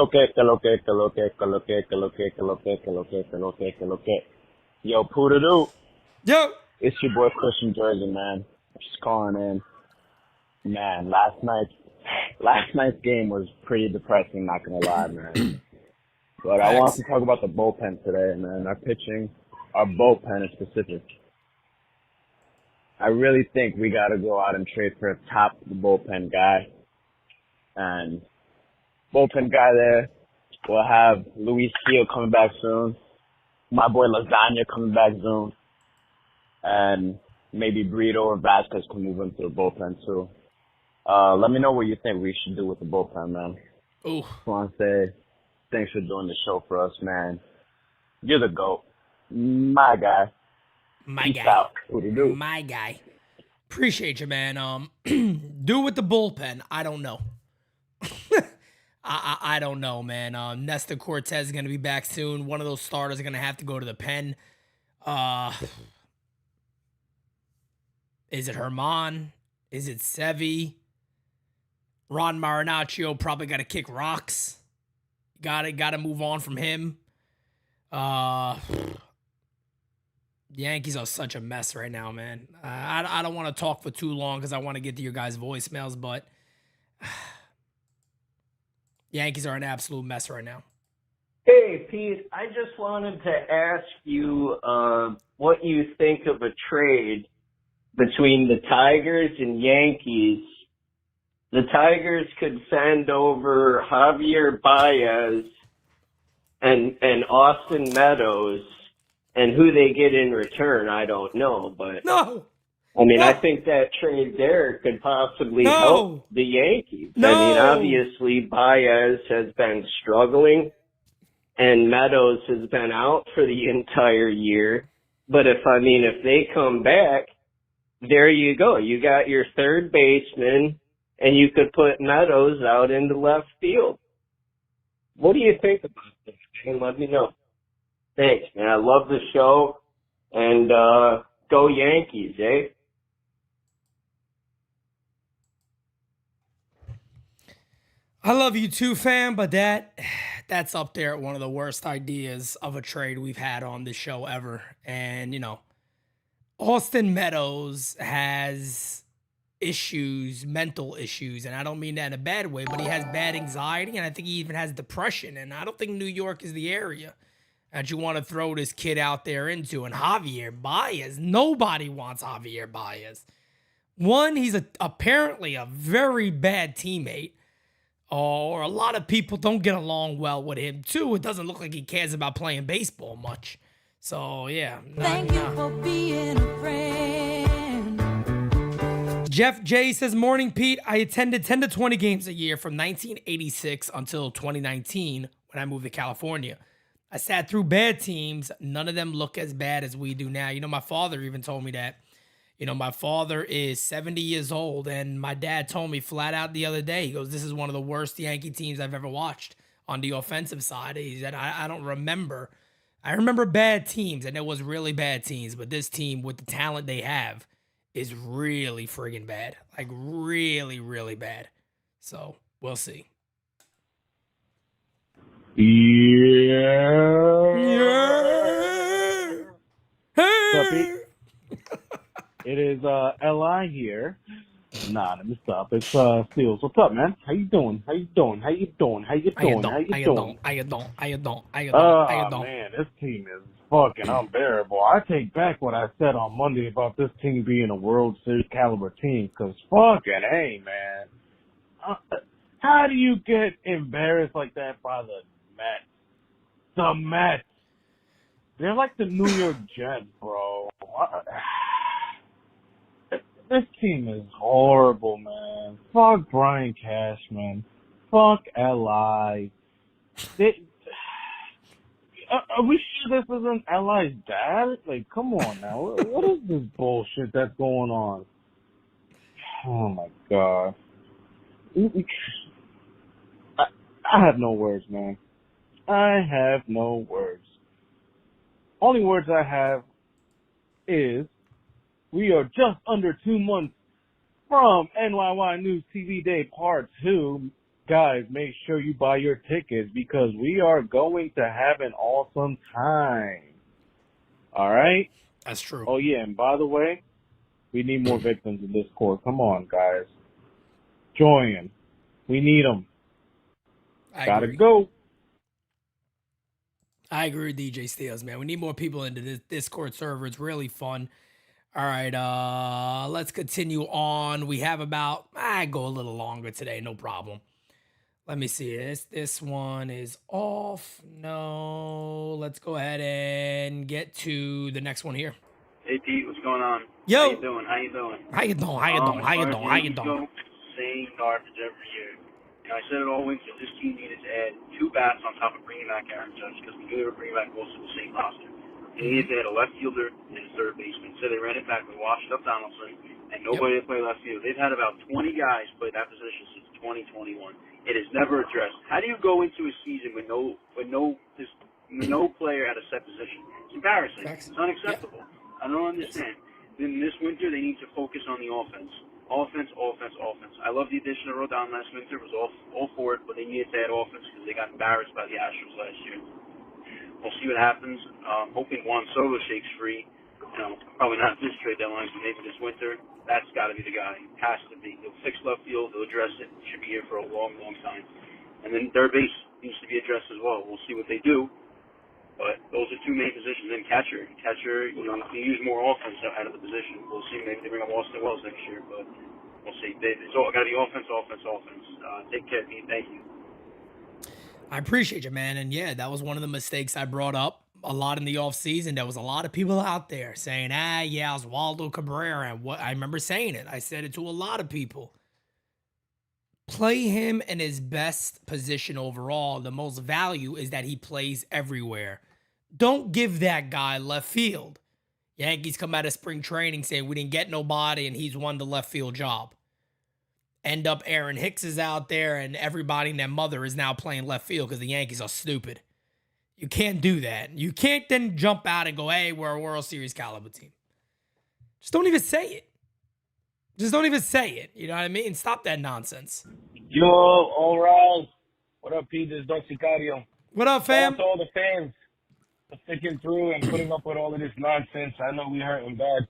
Q: Poodadoo.
A: Yo.
Q: It's your boy Christian Jersey, man. Just calling in. Man, last night's game was pretty depressing, not gonna lie, man. But I want to talk about the bullpen today, man. Our pitching, our bullpen in specific. I really think we gotta go out and trade for a top bullpen guy. And bullpen guy there, we'll have Luis Gil coming back soon. My boy Lasagna coming back soon. And maybe Brito or Vasquez can move into the bullpen too. Let me know what you think we should do with the bullpen, man.
A: Ooh.
Q: Just want to say thanks for doing the show for us, man. You're the GOAT. My guy.
A: My
Q: Peace
A: guy.
Q: out. What do you do?
A: My guy. Appreciate you, man. Do with the bullpen, I don't know. I don't know, man. Nestor Cortez is going to be back soon. One of those starters are going to have to go to the pen. Is it Herman? Is it Sevy? Ron Marinaccio probably got to kick rocks. Got to move on from him. Yankees are such a mess right now, man. I don't want to talk for too long because I want to get to your guys' voicemails, but Yankees are an absolute mess right now.
R: Hey, Pete, I just wanted to ask you what you think of a trade between the Tigers and Yankees. The Tigers could send over Javier Baez and Austin Meadows, and who they get in return, I don't know. But
A: no,
R: I mean,
A: no.
R: I think that trade there could possibly
A: No.
R: help the Yankees.
A: No.
R: I mean, obviously Baez has been struggling, and Meadows has been out for the entire year. But if they come back, there you go. You got your third baseman, and you could put Meadows out into left field. What do you think about this, man? Let me know. Thanks, man. I love the show, and go Yankees, eh?
A: I love you too, fam, but that's up there at one of the worst ideas of a trade we've had on this show ever. And, Austin Meadows has issues, mental issues, and I don't mean that in a bad way, but he has bad anxiety, and I think he even has depression, and I don't think New York is the area that you want to throw this kid out there into. And Javier Baez, nobody wants Javier Baez. One, he's apparently a very bad teammate, or a lot of people don't get along well with him. Two, it doesn't look like he cares about playing baseball much. So, yeah.
B: Thank you for being a friend.
A: Jeff J says, morning, Pete. I attended 10 to 20 games a year from 1986 until 2019 when I moved to California. I sat through bad teams. None of them look as bad as we do now. My father even told me that. My father is 70 years old, and my dad told me flat out the other day, he goes, this is one of the worst Yankee teams I've ever watched on the offensive side. He said, I don't remember. I remember bad teams, and it was really bad teams, but this team, with the talent they have, is really friggin' bad. Like, really, really bad. So, we'll see.
D: What's up, Pete? It is Li here. Nah, let me stop. It's Steels. What's up, man? How you doing?
A: Oh,
D: man, this team is fucking unbearable. I take back what I said on Monday about this team being a World Series caliber team, because fucking hey, man. How do you get embarrassed like that by the Mets? The Mets.
N: They're like the New York Jets, bro. This team is horrible, man. Fuck Brian Cashman. Fuck L.I. Are we sure this isn't L.I.'s dad? Like, come on now. What is this bullshit that's going on? Oh, my God. I have no words, man. I have no words. Only words I have is we are just under 2 months from NYY News TV Day Part 2. Guys, make sure you buy your tickets because we are going to have an awesome time. All right?
A: That's true.
N: Oh, yeah, and by the way, we need more victims in Discord. Come on, guys. Join. We need them. Gotta go.
A: I agree with DJ Steels, man. We need more people into this Discord server. It's really fun. All right, let's continue on. We have about, I go a little longer today, no problem. Let me see. This one is off. No. Let's go ahead and get to the next one here.
S: Hey, Pete, what's going on?
A: Yo.
S: How you doing?
A: How you doing?
S: As far as Yankees go, same garbage every year. You know, I said it all winter. This team needed to add 2 bats on top of bringing back Aaron Judge because we knew they were bringing back most of the same roster. They needed to add a left fielder and a third baseman. So they ran it back with washed up Donaldson and nobody to play left field. They've had about 20 guys play that position since 2021. It is never addressed. How do you go into a season with no player at a set position? It's embarrassing. It's unacceptable. I don't understand. Then this winter they need to focus on the offense. Offense. I love the addition of Rodón last winter. Was all for it, but they needed to add offense because they got embarrassed by the Astros last year. We'll see what happens. Hoping Juan Soto shakes free. You know, probably not this trade deadline, but maybe this winter. That's got to be the guy. Has to be. He'll fix left field. He'll address it. Should be here for a long, long time. And then third base needs to be addressed as well. We'll see what they do. But those are 2 main positions. Then catcher, you know, they use more offense out of the position. We'll see. Maybe they bring up Austin Wells next year, but we'll see. It's all got to be offense. Take care, Pete. Thank you.
A: I appreciate you, man. And yeah, that was one of the mistakes I brought up a lot in the offseason. There was a lot of people out there saying, yeah, Oswaldo Cabrera. And what I remember saying it. I said it to a lot of people. Play him in his best position overall. The most value is that he plays everywhere. Don't give that guy left field. Yankees come out of spring training saying we didn't get nobody and he's won the left field job. End up Aaron Hicks is out there and everybody and their mother is now playing left field because the Yankees are stupid. You can't do that. You can't then jump out and go, hey, we're a World Series caliber team. Just don't even say it. Just don't even say it. You know what I mean? Stop that nonsense.
T: Yo, all right. What up, Pete? This is Doc Sicario.
A: What up, fam?
T: Shout out to all the fans for sticking through and putting up with all of this nonsense. I know we hurting bad.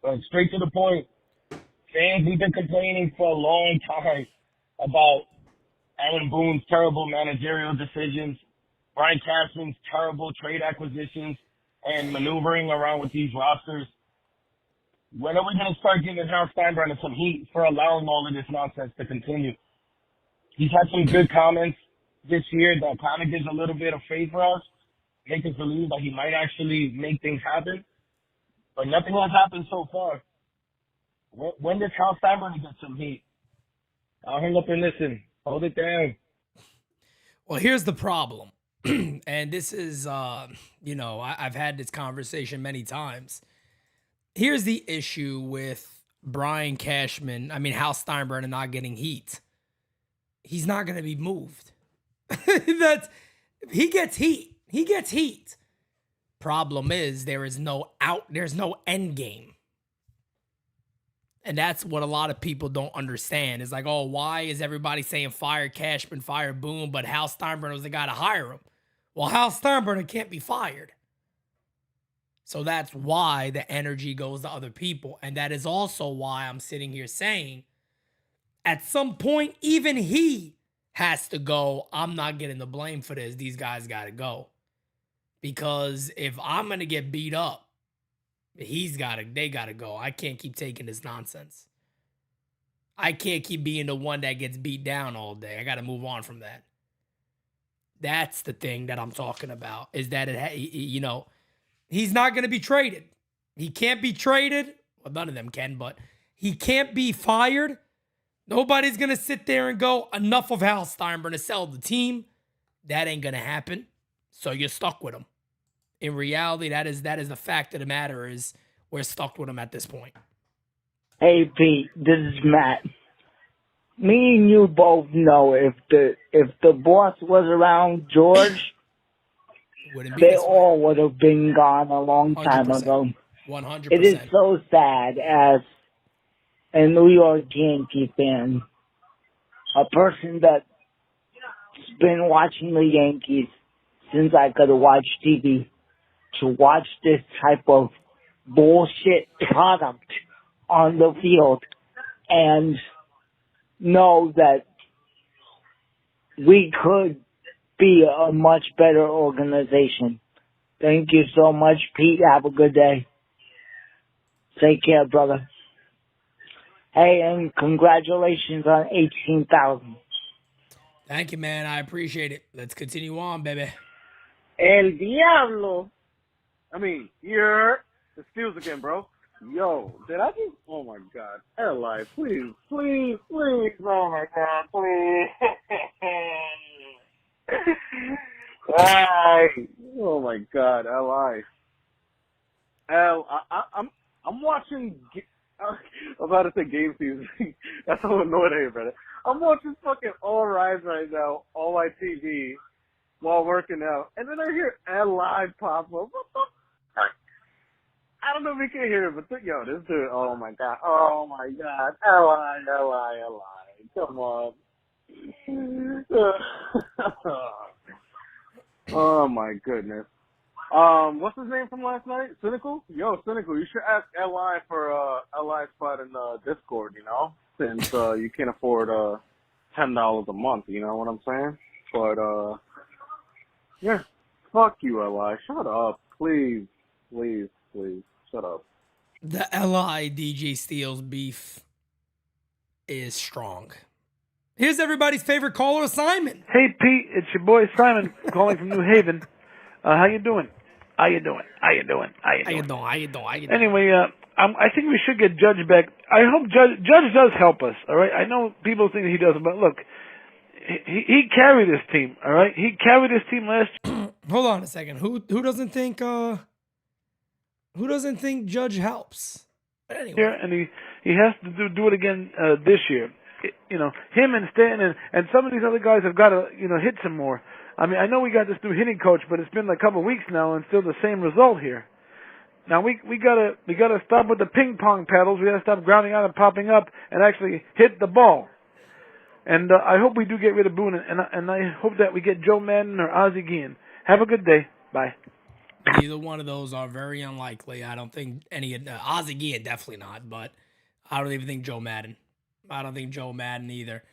T: But straight to the point. Fans, we've been complaining for a long time about Aaron Boone's terrible managerial decisions, Brian Cashman's terrible trade acquisitions, and maneuvering around with these rosters. When are we going to start giving Hal Steinbrenner some heat for allowing all of this nonsense to continue? He's had some good comments this year that kind of gives a little bit of faith for us, make us believe that he might actually make things happen. But nothing has happened so far. When does Hal Steinbrenner get some heat? I'll hang up and listen. Hold it down.
A: Well, here's the problem. And this is, I've had this conversation many times. Here's the issue with Hal Steinbrenner not getting heat. He's not going to be moved. He gets heat. Problem is there's no end game. And that's what a lot of people don't understand. It's like, oh, why is everybody saying fire Cashman, fire Boone, but Hal Steinbrenner was the guy to hire him? Well, Hal Steinbrenner can't be fired. So that's why the energy goes to other people. And that is also why I'm sitting here saying, at some point, even he has to go. I'm not getting the blame for this. These guys got to go. Because if I'm going to get beat up, they got to go. I can't keep taking this nonsense. I can't keep being the one that gets beat down all day. I got to move on from that. That's the thing that I'm talking about, is that he's not going to be traded. He can't be traded. Well, none of them can, but he can't be fired. Nobody's going to sit there and go, enough of Hal Steinbrenner to sell the team. That ain't going to happen. So you're stuck with him. In reality, that is the fact of the matter, is we're stuck with him at this point.
U: Hey Pete, this is Matt. Me and you both know if the boss was around George, they all would have been gone a long time
A: 100%.
U: ago.
A: 100%.
U: It is so sad as a New York Yankee fan, a person that's been watching the Yankees since I could watch TV, to watch this type of bullshit product on the field and know that we could be a much better organization. Thank you so much, Pete. Have a good day. Take care, brother. Hey, and congratulations on 18,000.
A: Thank you, man. I appreciate it. Let's continue on, baby.
V: El Diablo. I mean, you're the Steelers again, bro. Yo, did I just? Oh my God, Eli, please, please, please, oh my God, please. Oh my God, Eli. I'm watching. I'm about to say game season. That's how annoyed I am, brother. I'm watching fucking All Rise right now on my TV while working out, and then I hear Eli pop up. What the? I don't know if we can hear it, but yo, this dude, oh my God, Eli, come on. Oh my goodness. What's his name from last night? Cynical? Yo, Cynical, you should ask Eli for Eli's spot in Discord, since you can't afford $10 a month, you know what I'm saying? But yeah, fuck you, Eli. Shut up, please, shut up.
A: The Li DJ Steele's beef is strong. Here's everybody's favorite caller, Simon.
W: Hey Pete, it's your boy Simon calling from New Haven. How you doing? Anyway, I think we should get Judge back. I hope Judge does help us. All right. I know people think he doesn't, but look, he carried this team. All right. He carried this team last year.
A: Hold on a second. Who doesn't think Judge helps? But anyway.
W: And he has to do it again this year. Him and Stanton and some of these other guys have got to hit some more. I mean, I know we got this new hitting coach, but it's been a couple of weeks now and still the same result here. Now we gotta stop with the ping pong paddles. We gotta stop grounding out and popping up and actually hit the ball. And I hope we do get rid of Boone, and I hope that we get Joe Madden or Ozzie Guillen. Have a good day. Bye.
A: Neither one of those are very unlikely. I don't think any of Ozzie Guillen, definitely not, but I don't even think Joe Madden. I don't think Joe Madden either.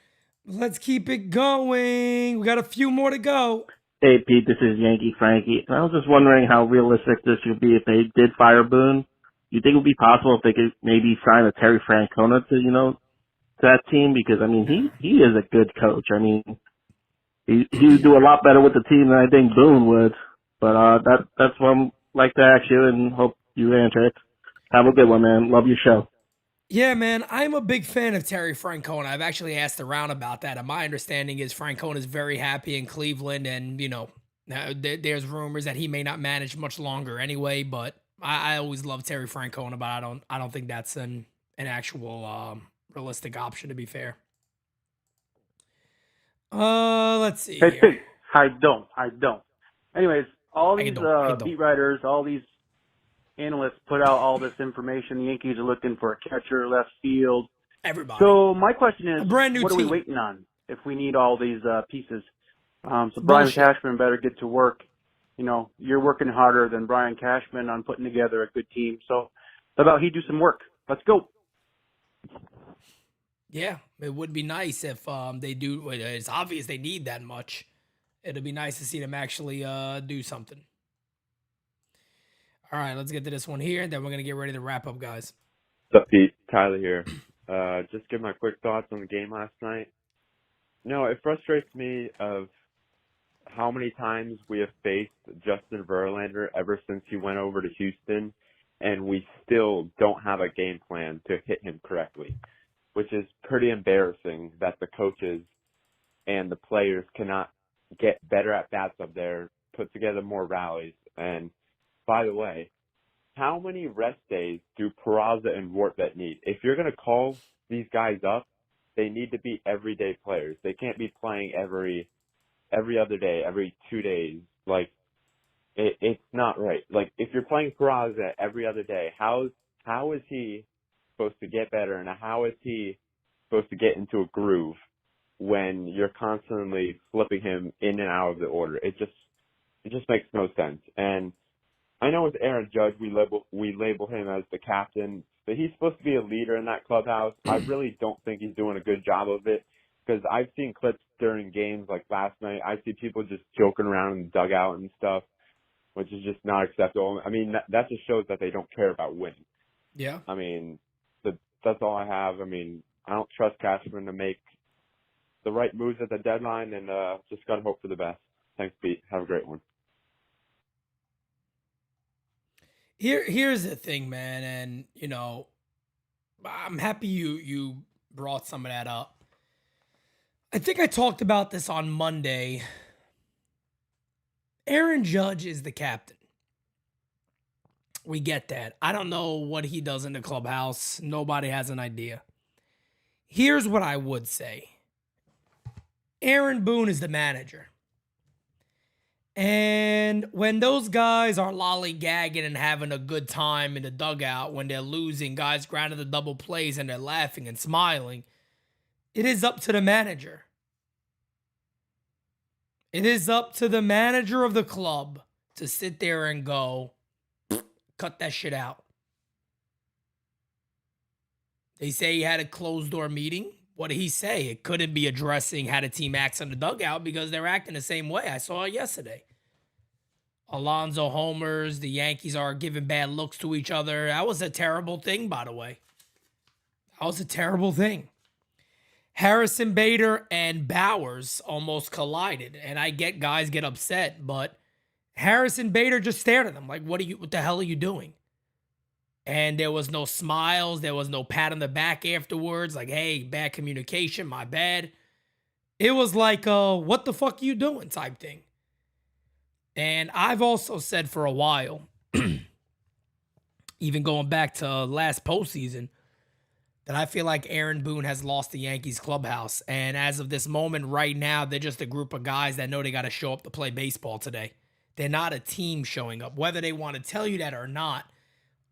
A: Let's keep it going. We got a few more to go.
X: Hey, Pete, this is Yankee Frankie. I was just wondering how realistic this would be if they did fire Boone. You think it would be possible if they could maybe sign a Terry Francona to that team? Because, I mean, he is a good coach. I mean, he would do a lot better with the team than I think Boone would. But that's what I'd like to ask you and hope you answer it. Have a good one, man. Love your show.
A: Yeah, man, I'm a big fan of Terry Francona. I've actually asked around about that, and my understanding is Francona is very happy in Cleveland, and, there's rumors that he may not manage much longer anyway, but I always love Terry Francona, but I don't think that's an actual realistic option, to be fair. Let's see.
Y: Hey,
A: here.
Y: Pete. I don't. Anyways, all these beat writers, all these analysts put out all this information. The Yankees are looking for a catcher, left field.
A: Everybody.
Y: So my question is,
A: brand new
Y: what are
A: team.
Y: we waiting on if we need all these pieces? So Brian Cashman better get to work. You're working harder than Brian Cashman on putting together a good team. So how about he do some work? Let's go.
A: Yeah, it would be nice if they do. It's obvious they need that much. It'd be nice to see them actually do something. All right, let's get to this one here, and then we're going to get ready to wrap up, guys.
Z: What's up, Pete? Tyler here. Just give my quick thoughts on the game last night. It frustrates me of how many times we have faced Justin Verlander ever since he went over to Houston, and we still don't have a game plan to hit him correctly, which is pretty embarrassing that the coaches and the players cannot get better at bats up there, put together more rallies. And by the way, how many rest days do Peraza and Wartvet need? If you're going to call these guys up, they need to be everyday players. They can't be playing every other day, every 2 days. Like, it's not right. Like, if you're playing Peraza every other day, how is he supposed to get better, and how is he supposed to get into a groove when you're constantly flipping him in and out of the order? It just makes no sense. And I know with Aaron Judge, we label him as the captain, but he's supposed to be a leader in that clubhouse. I really don't think he's doing a good job of it, because I've seen clips during games like last night. I see people just joking around in the dugout and stuff, which is just not acceptable. I mean, that just shows that they don't care about winning.
A: Yeah.
Z: I mean, that's all I have. I mean, I don't trust Cashman to make the right moves at the deadline, and just got to hope for the best. Thanks, Pete. Have a great one.
A: Here's the thing, man, and I'm happy you brought some of that up. I think I talked about this on Monday. Aaron Judge is the captain. We get that. I don't know what he does in the clubhouse. Nobody has an idea. Here's what I would say. Aaron Boone is the manager. And when those guys are lollygagging and having a good time in the dugout, when they're losing, guys grounded the double plays and they're laughing and smiling, it is up to the manager. It is up to the manager of the club to sit there and go, cut that shit out. They say he had a closed-door meeting. What did he say? It couldn't be addressing how the team acts in the dugout because they're acting the same way. I saw it yesterday. Alonso homers. The Yankees are giving bad looks to each other. That was a terrible thing, by the way. That was a terrible thing. Harrison Bader and Bowers almost collided. And I get guys get upset, but Harrison Bader just stared at them like, what the hell are you doing? And there was no smiles. There was no pat on the back afterwards. Like, hey, bad communication, my bad. It was like, what the fuck are you doing type thing. And I've also said for a while, even going back to last postseason, that I feel like Aaron Boone has lost the Yankees clubhouse. And as of this moment right now, they're just a group of guys that know they got to show up to play baseball today. They're not a team showing up. Whether they want to tell you that or not,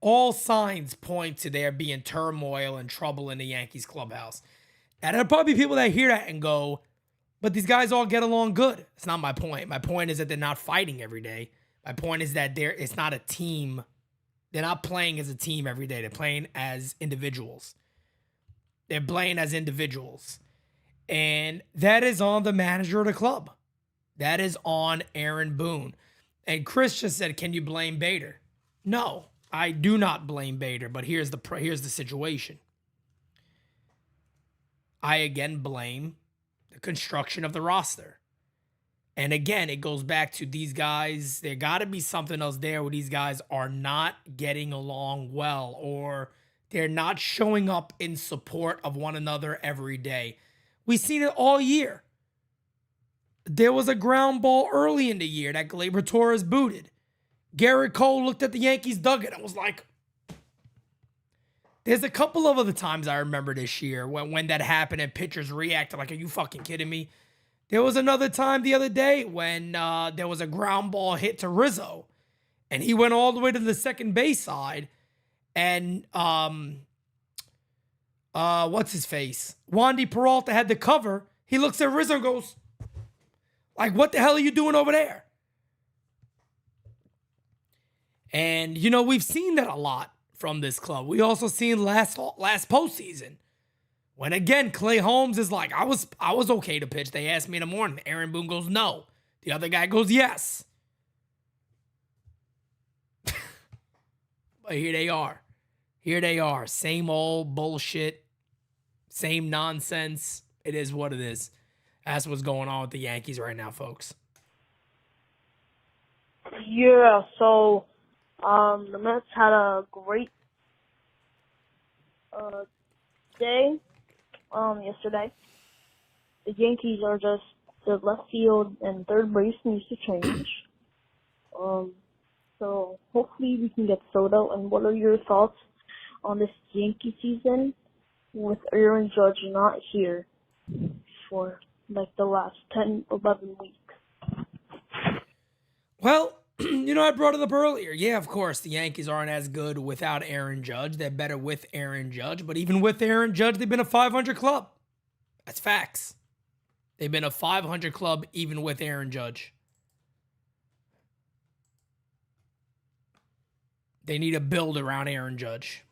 A: all signs point to there being turmoil and trouble in the Yankees clubhouse. And there'll probably be people that hear that and go, but these guys all get along good. It's not my point. My point is that they're not fighting every day. My point is that it's not a team. They're not playing as a team every day. They're playing as individuals. They're playing as individuals. And that is on the manager of the club. That is on Aaron Boone. And Chris just said, can you blame Bader? No. I do not blame Bader, but here's the situation. I again blame the construction of the roster. And again, it goes back to these guys. There got to be something else there where these guys are not getting along well, or they're not showing up in support of one another every day. We've seen it all year. There was a ground ball early in the year that Gleyber Torres booted. Garrett Cole looked at the Yankees dugout and was like, there's a couple of other times I remember this year when that happened and pitchers reacted like, are you fucking kidding me? There was another time the other day when there was a ground ball hit to Rizzo and he went all the way to the second base side and what's his face? Wandy Peralta had the cover. He looks at Rizzo and goes, like, what the hell are you doing over there? And, we've seen that a lot from this club. We also seen last postseason when, again, Clay Holmes is like, I was okay to pitch. They asked me in the morning. Aaron Boone goes, no. The other guy goes, yes. But here they are. Here they are. Same old bullshit. Same nonsense. It is what it is. That's what's going on with the Yankees right now, folks.
C: Yeah, so the Mets had a great day yesterday. The Yankees are just the left field and third base needs to change. So hopefully we can get Soto. And what are your thoughts on this Yankee season with Aaron Judge not here for like the last 10, 11 weeks?
A: Well, I brought it up earlier. Yeah, of course, the Yankees aren't as good without Aaron Judge. They're better with Aaron Judge. But even with Aaron Judge, they've been a 500 club. That's facts. They've been a 500 club even with Aaron Judge. They need to build around Aaron Judge.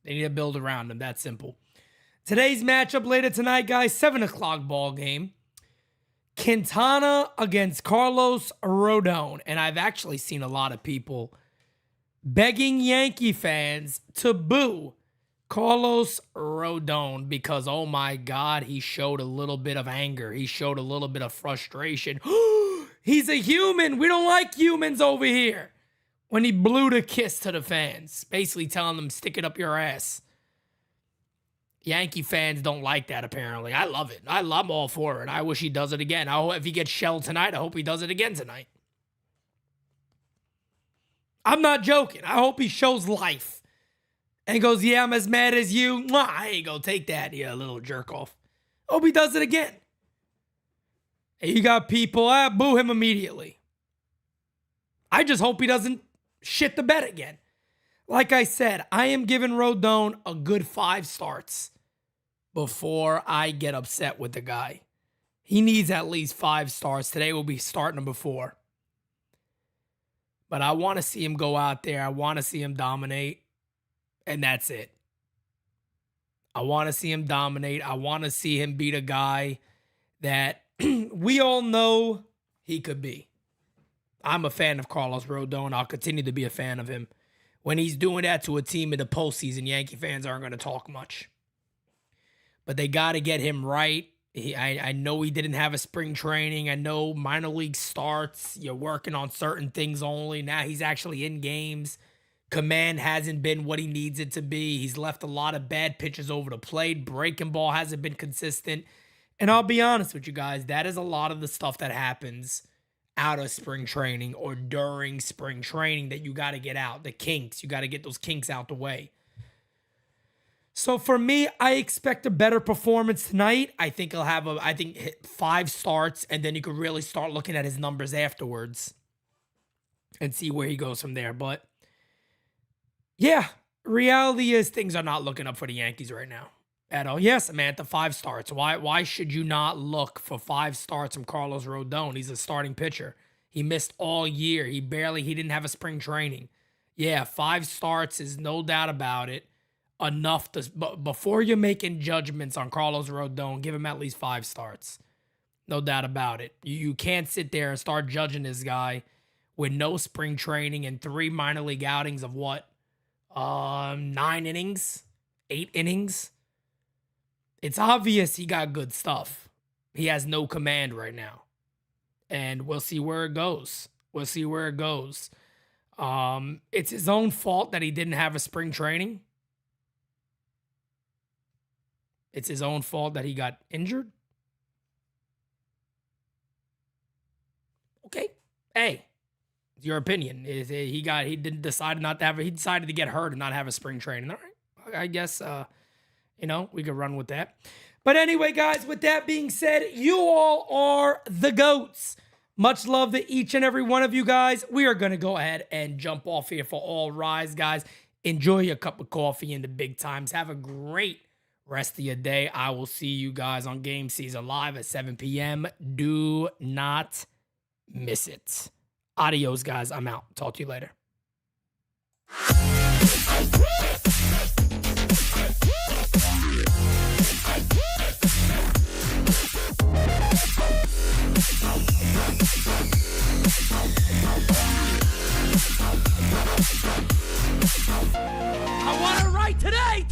A: They need to build around him. That's simple. Today's matchup later tonight, guys, 7 o'clock ball game. Quintana against Carlos Rodón. And I've actually seen a lot of people begging Yankee fans to boo Carlos Rodón because, oh my God, he showed a little bit of anger. He showed a little bit of frustration. He's a human. We don't like humans over here. When he blew the kiss to the fans, basically telling them, stick it up your ass. Yankee fans don't like that, apparently. I love it. I'm all for it. I wish he does it again. If he gets shelled tonight, I hope he does it again tonight. I'm not joking. I hope he shows life. And goes, yeah, I'm as mad as you. Mwah, here you go, take that, you little jerk off. Hope he does it again. And you got people, boo him immediately. I just hope he doesn't shit the bed again. Like I said, I am giving Rodón a good 5 starts before I get upset with the guy. He needs at least 5 starts. Today will be start number 4. But I want to see him go out there. I want to see him dominate. And that's it. I want to see him dominate. I want to see him beat a guy that we all know he could be. I'm a fan of Carlos Rodón. I'll continue to be a fan of him. When he's doing that to a team in the postseason, Yankee fans aren't going to talk much. But they got to get him right. I know he didn't have a spring training. I know minor league starts. You're working on certain things only. Now he's actually in games. Command hasn't been what he needs it to be. He's left a lot of bad pitches over the plate. Breaking ball hasn't been consistent. And I'll be honest with you guys, that is a lot of the stuff that happens out of spring training or during spring training that you got to get out. The kinks. You got to get those kinks out the way. So for me, I expect a better performance tonight. I think he'll have 5 starts, and then you could really start looking at his numbers afterwards and see where he goes from there. But yeah, reality is things are not looking up for the Yankees right now at all. Yes, Samantha, 5 starts. Why should you not look for 5 starts from Carlos Rodón? He's a starting pitcher. He missed all year. He didn't have a spring training. Yeah, 5 starts is no doubt about it. Enough to, but before you're making judgments on Carlos Rodón, give him at least 5 starts. No doubt about it. You can't sit there and start judging this guy with no spring training and 3 minor league outings of what? 9 innings? 8 innings? It's obvious he got good stuff. He has no command right now. And we'll see where it goes. It's his own fault that he didn't have a spring training. It's his own fault that he got injured. Okay. Hey, it's your opinion. He decided to get hurt and not have a spring training. All right. I guess, we could run with that. But anyway, guys, with that being said, you all are the GOATs. Much love to each and every one of you guys. We are going to go ahead and jump off here for All Rise, guys. Enjoy your cup of coffee in the big times. Have a great rest of your day. I will see you guys on Game Season Live at 7 p.m. Do not miss it. Adios, guys. I'm out. Talk to you later. I want it right today!